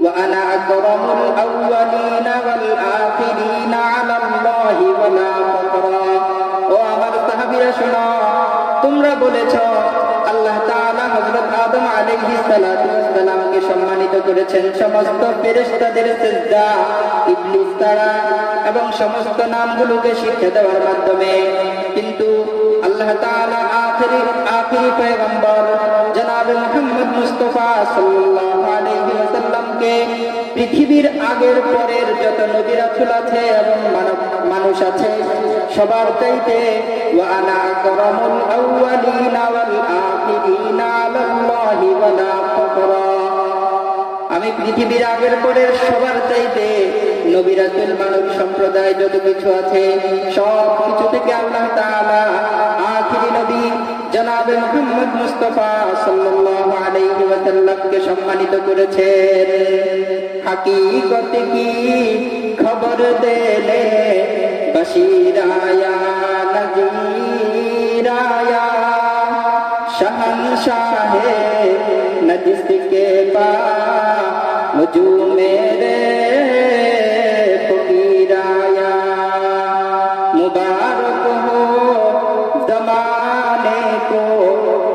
ওয়া আনা আকরামুল আউয়ালিনা ওয়াল আখিরিনা আলাল্লাহি ওয়ালা ফাকরা। ও আমার সাহাবীরা শোনো, তোমরা বলেছ আল্লাহ তাআলা হযরত আদম আলাইহিস সালাতু ওয়াস সালামকে সম্মানিত করেছেন সমস্ত ফেরেশতাদের সিজদা, ইবলিস ছাড়া, এবং সমস্ত নামগুলোকে শিক্ষা দেওয়ার মাধ্যমে। কিন্তু আল্লাহ তাআলা আখিরি পয়গম্বর জনাব মুহাম্মদ মুস্তাফা সাল্লাল্লাহু আলাইহি ওয়াসাল্লামকে পৃথিবীর আগের পরের যত নবী রাসূল আছে এবং মানুষ আছে সবার চাইতে ওয়া আনা আকরামুল আউয়ালিনা ওয়াল আখিরিনা আলাল্লাহি ওয়ালা ফাকরা, আমি পৃথিবীর আগের পরের সবার চাইতে নবী রাসূল মানব সম্প্রদায় যত কিছু আছে সব কিছু থেকে আল্লাহ তাআলা আখিরি নবী জনাবে মুহাম্মদ মুস্তাফা সাল্লাল্লাহু আলাইহি ওয়াসাল্লামকে সম্মানিত করেছেন। হাকিকত কি খবর দেলে বশিরায়া নজীরায়া शहंशाहे नजिस के पा मुझू मेरे फकीराया, मुबारक हो जमाने को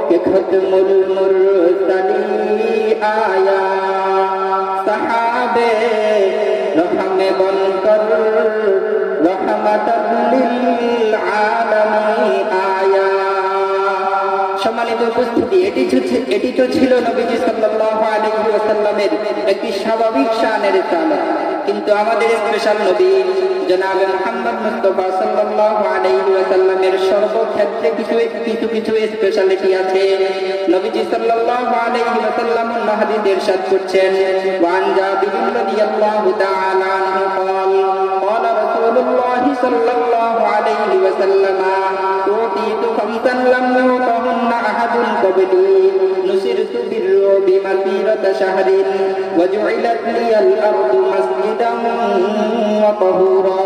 कि खत्मुल मुरसली आया, सहाबे रहमे बनकर रहमतल लिल आलमीन आया। সম্মানিত উপস্থিতি, এটি তো ছিল নবীজি সাল্লাল্লাহু আলাইহি ওয়াসাল্লামের একটি স্বাভাবিক শানের চালক। কিন্তু আমাদের স্পেশাল নবী জনাবে মুহাম্মদ মুস্তাফা সাল্লাল্লাহু আলাইহি ওয়াসাল্লামের সর্বক্ষেত্রে কিছু স্পেশালিটি আছে। নবীজি সাল্লাল্লাহু আলাইহি ওয়াসাল্লাম হাদিস ইরশাদ করছেন, ওয়ান জাবির রাদিয়াল্লাহু তাআলা আনহু قال رسول الله صلى الله عليه وسلم أوتيت خمسا لم يؤتهن أحد قبلي نصرت بالرعب مسيرة شهر وجعلت لي الأرض مسجدا وطهورا।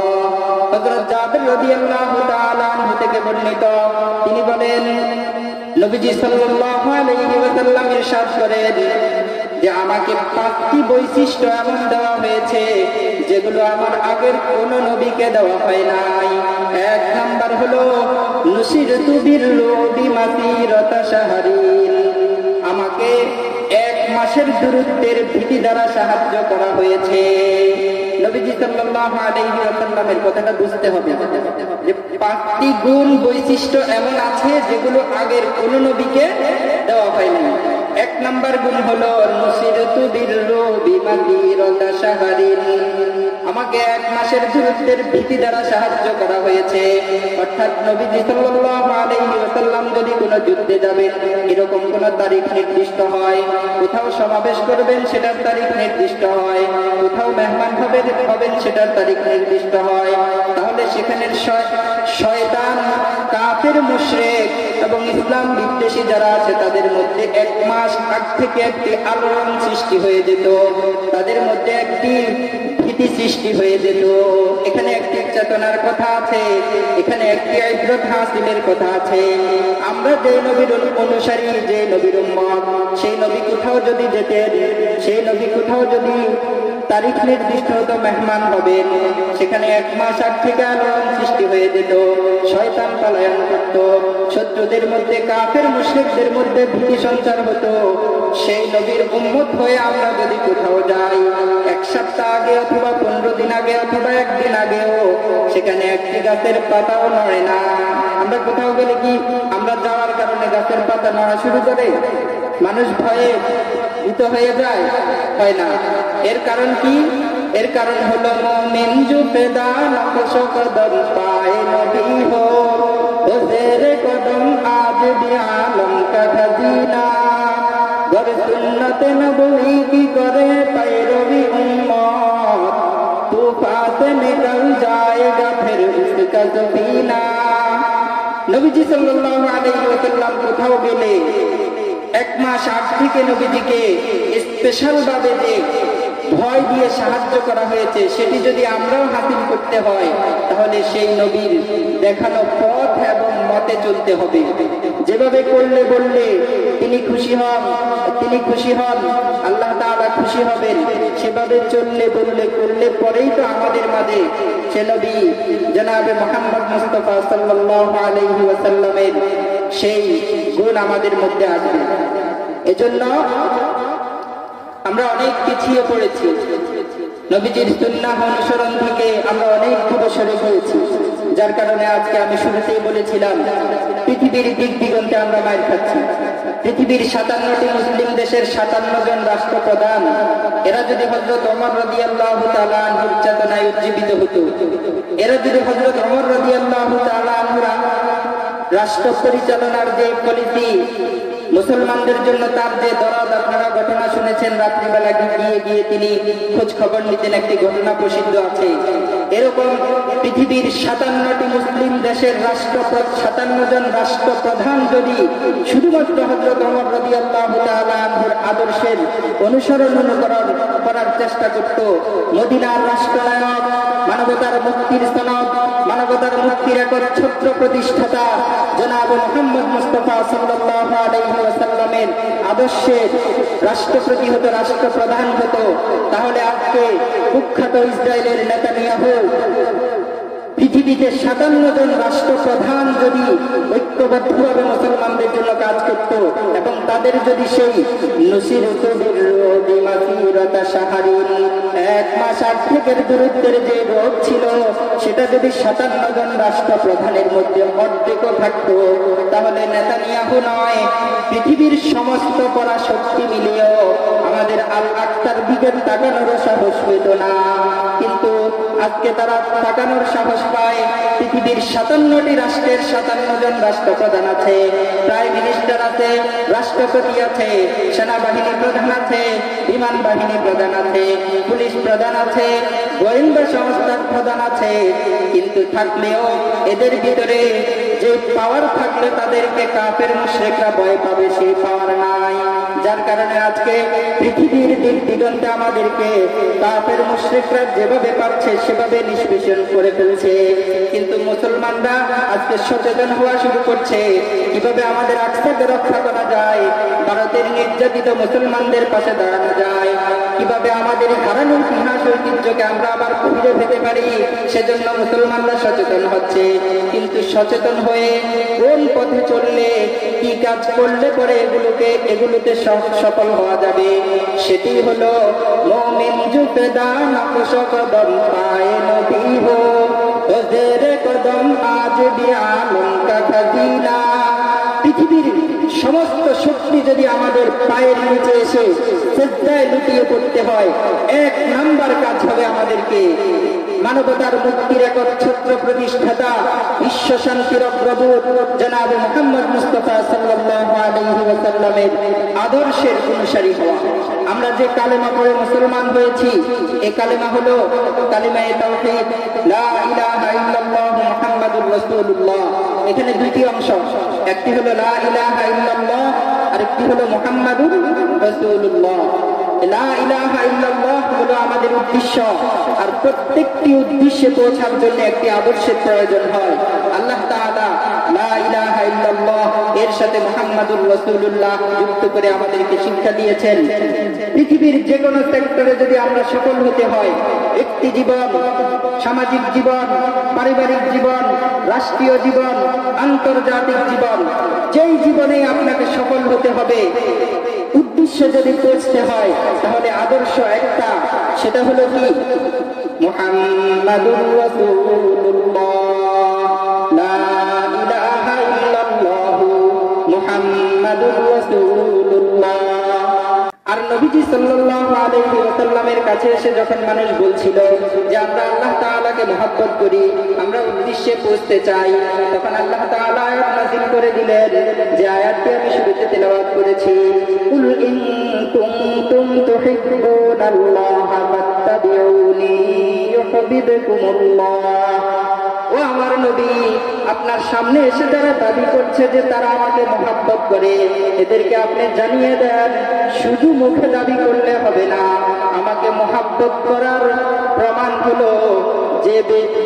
হযরত জাবির রাদিয়াল্লাহু তাআলা আনহু থেকে বর্ণিত, তিনি বলেন নবীজি সাল্লাল্লাহু আলাইহি ওয়াসাল্লাম ইরশাদ করেন যে আমাকে 5টি বৈশিষ্ট্য এমন দেওয়া হয়েছে যেগুলো আমার আগের কোন নবীকে দেওয়া হয় নাই। 1 নাম্বার হলো নুসিরতু বিররুবি মাসিরাতা শাহরিন, আমাকে 1 মাসের দূরত্বের ভীতি দ্বারা সাহায্য করা হয়েছে। নবীজি সাল্লাল্লাহু আলাইহি ওয়াসাল্লামের কথাটা বুঝতে হবে যে 5টি গুণ বৈশিষ্ট্য এমন আছে যেগুলো আগের কোন নবীকে দেওয়া হয়নি। 1 নাম্বার গুণ হলো নুসিরতু বিররুবি মাসিরাতা শাহরিন, আমাকে 1 মাসের দূরত্বের ভীতি দ্বারা সাহায্য করা হয়েছে। অর্থাৎ নবীজি সাল্লাল্লাহু আলাইহি ওয়াসাল্লাম যদি কোনো যুদ্ধে যাবেন এরকম কোনো তারিখ নির্দিষ্ট হয়, কোথাও সমাবেশ করবেন সেটার তারিখ নির্দিষ্ট হয়, কোথাও মেহমান হবেন সেটার তারিখ নির্দিষ্ট হয়, তাহলে সেখানের শয়তান, কাফের, মুশরিক এবং ইসলাম বিদ্বেষী যারা আছে তাদের মধ্যে 1 মাস আগ থেকে একটি আলোড়ন সৃষ্টি হয়ে যেত, তাদের মধ্যে একটি ভীতি সৃষ্টি হয়ে যেত। এখানে একটি চেতনার কথা আছে, এখানে একটি ইবরত হাসিলের কথা আছে। আমরা যে নবীর অনুসারী, যে নবীর উম্মত, সেই নবী কোথাও যদি যেতেন, সেই নবী কোথাও যদি তারিখ নির্দিষ্ট হতো মেহমান হবেন, সেখানে 1 মাস আগ থেকে আলোড়ন সৃষ্টি হয়ে যেত, শয়তান পলায়ন করত, শত্রুদের মধ্যে, কাফের মুশরিকদের মধ্যে ভীতি সঞ্চার হতো। সেই নবীর উম্মত হয়ে আমরা যদি কোথাও যাই 1 সপ্তাহ আগে অথবা 15 দিন আগে অথবা 1 দিন আগেও, সেখানে একটি গাছের পাতাও নড়ে না। আমরা কোথাও গেলে কি আমরা যাওয়ার কারণে গাছের পাতা নড়া শুরু করে? মানুষ ভয়ে ভীত হয়ে যায়? হয় না। এর কারণ কি? এর কারণ হলো মুমিন জু পেদা নকশ কদম পায়ে নবী হো, ओ ज़ेरे कदम आज भी आलम का खजीना गर सुन्नत नबवी की करे पैरवी उम्मत तूफान से निकल जाएगा फिर उसका सफीना। নবীজি সাল্লাল্লাহু আলাইহি ওয়াসাল্লাম কোথাও গেলে এক মাস আগ থেকে নবীজিকে স্পেশাল ভাবে যে ভয় দিয়ে সাহায্য করা হয়েছে সেটি যদি আমরাও হাসিল করতে হয় তাহলে সেই নবীর দেখানো পথ এবং মতে চলতে হবে। যেভাবে করলে বললে তিনি খুশি হন আল্লাহ তাআলা খুশি হবেন, সেভাবে চললে বললে করলে পরেই তো আমাদের মাঝে সে নবী জনাবে মুহাম্মদ মুস্তাফা সাল্লাল্লাহু আলাইহি ওয়াসাল্লামের সেই গুণ আমাদের মধ্যে আসবে। এজন্য আমরা অনেক পিছিয়ে পড়েছি, নবীজির সুন্নাহ অনুসরণ থেকে আমরা অনেক দূরে সরে পড়েছি, যার কারণে আজকে আমি শুরুতেই বলেছিলাম পৃথিবীর দিক দিগন্তে আমরা মাইর খাচ্ছি। পৃথিবীর 57টি মুসলিম দেশের 57 জন রাষ্ট্রপ্রধান এরা যদি হযরত ওমর রাদিয়াল্লাহু তাআলা আনহুর চেতনায় উজ্জীবিত হতো, এরা যদি হযরত ওমর রাদিয়াল্লাহু তাআলা আনহুর রাষ্ট্র পরিচালনার যে পলিসি, মুসলমানদের জন্য তার যে দরদ, আপনারা ঘটনা শুনেছেন রাত্রিবেলা গিয়ে তিনি খোঁজ খবর নিতেন, একটি ঘটনা প্রসিদ্ধ আছে। এরকম পৃথিবীর 57টি মুসলিম দেশের 57 জন রাষ্ট্রপ্রধান যদি শুধুমাত্র হযরত ওমর রাদিয়াল্লাহু তাআলা আনহুর আদর্শের অনুসরণ করার চেষ্টা করত, মদিনার রাষ্ট্রনায়ক, মানবতার মুক্তির সনদ, মানবতার মুক্তির একচ্ছত্র প্রতিষ্ঠাতা জনাব মুহাম্মদ মুস্তাফা সাল্লাল্লাহু আলাইহি ওয়াসাল্লামের আদর্শের রাষ্ট্রপতি হতো, রাষ্ট্রপ্রধান হতো, তাহলে আজকে কুখ্যাত ইসরায়েলের নেতানিয়াহু পৃথিবীতে 57 জন রাষ্ট্রপ্রধান যদি ঐক্যবদ্ধভাবে মুসলমানদের জন্য কাজ করত এবং তাদের যদি সেই এক মাস আর্থিকের দূরত্বের যে রোগ ছিল সেটা যদি 57 জন রাষ্ট্রপ্রধানের মধ্যে অর্ধেকও থাকত, তাহলে নেতানিয়াহু নয় পৃথিবীর সমস্ত পরাশক্তি মিলিয়েও আমাদের আল আকসার দিকে তাকানোর সাহস হইত না। কিন্তু আজকে তারা তাকানোর সাহস পায়। পৃথিবীর 57টি রাষ্ট্রের 57 জন রাষ্ট্রপ্রধান আছে, প্রাইম মিনিস্টার আছে, রাষ্ট্রপতি আছে, সেনাবাহিনী প্রধান আছে, বিমান বাহিনী প্রধান আছে, পুলিশ প্রধান আছে, গোয়েন্দা সংস্থার প্রধান আছে। কিন্তু থাকলেও এদের ভিতরে যে পাওয়ার থাকলে তাদেরকে কাফের মুশরিকরা ভয় পাবে, সেই পাওয়ার নাই। যার কারণে আজকে পৃথিবীর দিক দিগন্তে আমাদেরকে কাফের মুশরিকরা যেভাবে পাচ্ছে সেভাবে নিষ্পেষণ করে ফেলছে। কিন্তু মুসলমানরা আজকে সচেতন হওয়া শুরু করছে, কিভাবে আমাদের আকসাকে রক্ষা করা যায়, ভারতের নির্যাতিত মুসলমানদের পাশে দাঁড়ানো যায়, কিভাবে আমাদের হারানো ইতিহাস ঐতিহ্যকে আমরা আবার ফিরে পেতে পারি, সেজন্য মুসলমানরা সচেতন হচ্ছে। কিন্তু সচেতন হয়ে কোন পথে চললে, কি কাজ করলে পরে এগুলোতে সফল হওয়া যাবে, সেটি হলো মুমিন জুফেদা নকশ কদম পায়ে নবী হো ও জেরে কদম আজ भी आलम का खजीना। পৃথিবীর সমস্ত শক্তি যদি আমাদের পায়ের নিচে এসে সিজদায় লুটিয়ে পড়তে হয়, 1 নাম্বার কাজ হবে আমাদেরকে মানবতার মুক্তির একচ্ছত্র প্রতিষ্ঠাতা, বিশ্ব শান্তির অগ্রদূত জনাবে মুহাম্মদ মুস্তাফা সাল্লাল্লাহু আলাইহি ওয়াসাল্লামের আদর্শের অনুসারী হওয়া। আমরা যে কালেমা পড়ে মুসলমান হয়েছি, এই কালেমা হলো কালিমায়ে তাওহীদ, লা ইলাহা ইল্লাল্লাহ মুহাম্মাদুর রাসূলুল্লাহ। এখানে দুটি অংশ, একটি হলো লা ইলাহা ইল্লাল্লাহ আর একটি হলো মুহাম্মাদুর রাসূলুল্লাহ। লা ইলাহা ইল্লাল্লাহ হলো আমাদের উদ্দেশ্য, আর প্রত্যেকটি উদ্দেশ্যে পৌঁছার জন্য একটি আদর্শের প্রয়োজন হয়। আল্লাহ তাআলা লা ইলাহা ইল্লাল্লাহ এর সাথে মুহাম্মাদুর রাসূলুল্লাহ যুক্ত করে আমাদেরকে শিক্ষা দিয়েছেন। পৃথিবীর যে কোনো সেক্টরে যদি আমরা সফল হতে হয়, ব্যক্তি জীবন, সামাজিক জীবন, পারিবারিক জীবন, রাষ্ট্রীয় জীবন, আন্তর্জাতিক জীবন, যেই জীবনে আপনাকে সফল হতে হবে, উদ্দেশ্যে যদি পৌঁছতে হয়, তাহলে আদর্শ একটা, সেটা হলো কি মুহাম্মাদুর রাসূলুল্লাহ, লা ইলাহা ইল্লাল্লাহ মুহাম্মাদুর রাসূলুল্লাহ। আর নবীজি সাল্লাল্লাহু আলাইহি ওয়াসাল্লামের কাছে এসে যখন মানুষ বলছিল যে আমরা আল্লাহ তাআলাকে মহব্বত করি, আমরা উদ্দেশ্যে পৌঁছতে চাই, তখন আল্লাহ তাআলা আয়াত নাযিল করে দিলেন, যে আয়াতটি আমি শুরুতে তেলাওয়াত করেছি, কুল ইন কুনতুম তুহিব্বুনাল্লাহা ফাত্তাবিউনি ইউহিব্বুকুমুল্লাহ। ও আমার নবী, আপনার সামনে এসে যারা দাবি করছে যে তারা আমাকে মহব্বত করে, এদেরকে আপনি জানিয়ে দেন শুধু মুখে দাবি করলে হবে না, আমাকে মহব্বত করার প্রমাণ হলো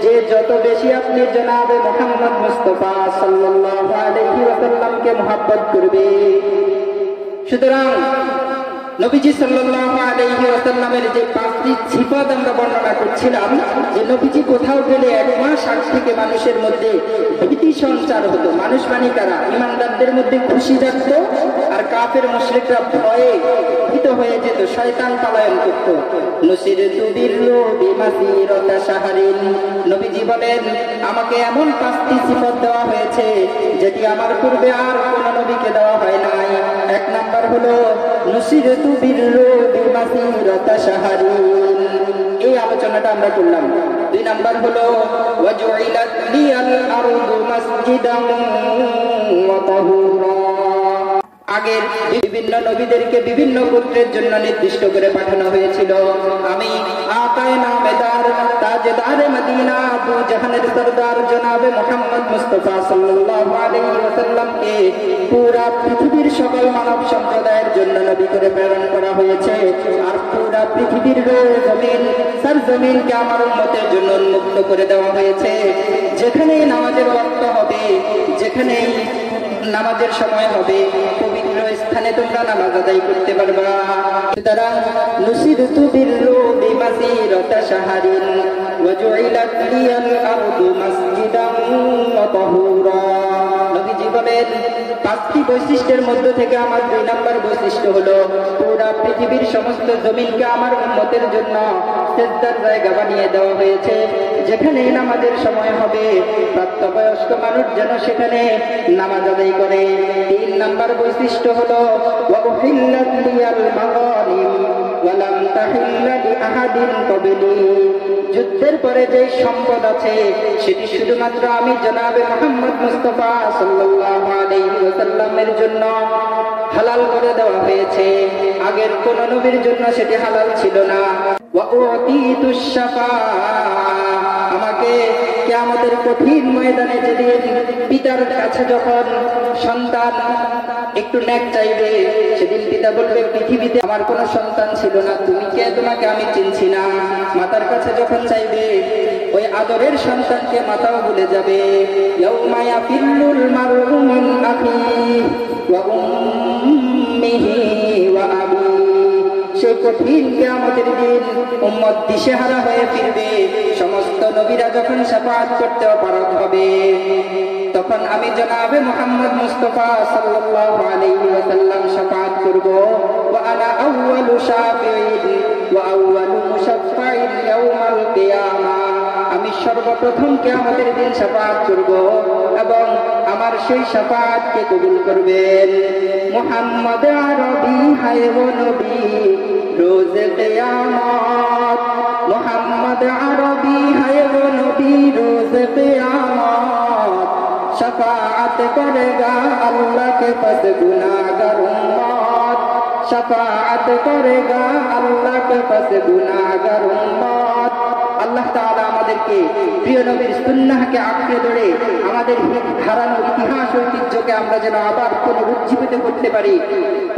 যে যত বেশি আপনি জনাবে মুহাম্মদ মুস্তাফা সাল্লাল্লাহু আলাইহি ওয়াসাল্লামকে মহব্বত করবে। সুতরাং নবীজি সাল্লাল্লাহু আলাইহি ওয়াসাল্লামের যে পাঁচটি সিফাত আমরা বর্ণনা করছিলাম, যে নবীজি কোথাও গেলে এক মাস আগ থেকে মানুষের মধ্যে ভীতি সঞ্চার হতো। মানুষ মানে কারা? ঈমানদারদের মধ্যে খুশি জাগত, আর কাফের মুশরিকরা ভয়ে ভীত হয়ে যেত, শয়তান পলায়ন করত। নুসিরতু বিররুবি মাসিরাতা শাহরিন, নবীজি বলেন আমাকে এমন পাঁচটি সিফাত দেওয়া হয়েছে যেটি আমার পূর্বে আর কোন নবীকে দেওয়া হয় নাই। এক নাম্বার হলো নুসিরতু বিররুবি মাসিরাতা শাহরিন, এই আলোচনাটা আমরা করলাম। দুই নাম্বার হলো ওয়াজুইলাত লিয়াল আরদু মাসজিদান ওয়া তাহুরা, আগের বিভিন্ন নবীদেরকে বিভিন্ন গোত্রের জন্য নির্দিষ্ট করে পাঠানো হয়েছিল। আমি আতায়না মেদার তাজদারে মদিনা দু জাহানের সরদার জনাবে মুহাম্মদ মুস্তাফা সাল্লাল্লাহু আলাইহি ওয়াসাল্লামকে পুরা পৃথিবীর সকল মানব সম্প্রদায়ের জন্য নবী করে প্রেরণ করা হয়েছে। আর পুরা পৃথিবীর জমিন সরজমিনকে আমার উম্মতের জন্য উন্মুক্ত করে দেওয়া হয়েছে। যেখানেই নামাজের ওয়াক্ত হবে, যেখানেই নামাজের সময় হবে, পবিত্র স্থানে তোমরা নামাজ আদায় করতে পারবা। সুতরাং নুসিরতু বিররুবি মাসিরাতা শাহরিন ওয়া জুইলাত লিয়াল আরদু মাসজিদান ওয়া তাহুরা। নবীজি বলেন পাঁচটি বৈশিষ্ট্যের মধ্য থেকে আমার দুই নাম্বার বৈশিষ্ট্য হলো পুরা পৃথিবীর সমস্ত জমিনকে আমার উম্মতের জন্য সিজদার জায়গা বানিয়ে দেওয়া হয়েছে। যেখানে নামাজের সময় হবে, প্রাপ্তবয়স্ক মানুষ যেন সেখানে নামাজ আদায় করে। তিন নাম্বার বৈশিষ্ট্য হলো ওয়া উহিল্লাত লিয়াল মাগানিম ওয়া লাম তাহিল্লা লিআহাদিন ক্বাবলি, যুদ্ধের পরে যে সম্পদ আছে সেটি শুধুমাত্র আমি জনাবে মুহাম্মদ মুস্তাফা সাল্লাল্লাহু আলাইহি ওয়াসাল্লামের জন্য হালাল করে দেওয়া হয়েছে, আগের কোন নবীর জন্য সেটি হালাল ছিল না। ওয়া উতিতুশ শাফাআ, আমাকে কিয়ামতের কঠিন ময়দানে যেদিন পিতার কাছে যখন সন্তান একটু ন্যাক চাইবে, সেদিন পিতা বলবে পৃথিবীতে আমার কোনো সন্তান ছিল না, তুমি কে, তোমাকে আমি চিনছি না। মাতার কাছে যখন চাইবে, ওই আদরের সন্তানকে মাতাও ভুলে যাবে। ইয়াউমা ইয়াফিল্লুল মারউ মিন আখিহি ওয়া উম্মিহি ওয়া আবিহি, সেই কঠিন কিয়ামতের দিন উম্মত দিশেহারা হয়ে ফিরবে। সমস্ত নবীরা যখন শাফাআত করতে অপারগ হবে, তখন আমি জনাবে মুহাম্মদ মুস্তাফা সাল্লাল্লাহু আলাইহি ওয়াসাল্লাম শাফাআত করব। ওয়া আনা আউয়ালু শাফিঈন ওয়া আউয়ালু মুশাফফাইন ইয়াউমাল কিয়ামা, আমি সর্বপ্রথম কিয়ামতের দিন শাফাআত করব এবং আমার সেই শাফাআতকে কবুল করবেন মুহাম্মদ আরবি হায় ও নবী রোজে কিয়ামত, মুহাম্মদ আরবি হায় ও নবী রোজে কিয়ামত, শাফাআত করেগা আল্লাহ के पास गुनाहगार उम्मत, শাফাআত করেগা আল্লাহ के पास गुनाहगार उम्मत। আল্লাহ তাআলা আমাদেরকে প্রিয় নবীর সুন্নাহকে আঁকড়ে ধরে আমাদের হারানো ইতিহাস ঐতিহ্যকে আমরা যেন আবার পুনরুজ্জীবিত করতে পারি,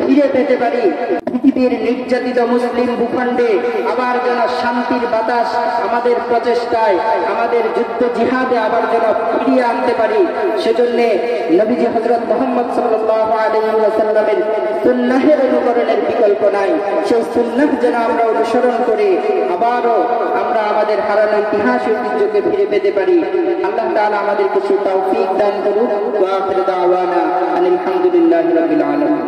ফিরে পেতে পারি। পৃথিবীর নির্যাতিত মুসলিম ভূখণ্ডে আবার যেন শান্তির বাতাস আমাদের প্রচেষ্টায়, আমাদের যুদ্ধ জিহাদে আবার যেন ফিরিয়ে আনতে পারি। সেজন্য নবীজি হযরত মুহাম্মদ সাল্লাল্লাহু আলাইহি ওয়াসাল্লামের সুন্নাহের অনুকরণের বিকল্প নাই। সেই সুন্নাহ যেন আমরা অনুসরণ করে আবারও আমরা আমাদের হারানো ইতিহাস ঐতিহ্যকে ফিরে পেতে পারি। আল্লাহ তাআলা আমাদেরকে সেই তৌফিক দান করুন। ওয়া আখিরু দাওয়ানা আলহামদুলিল্লাহি রাব্বিল আলামিন।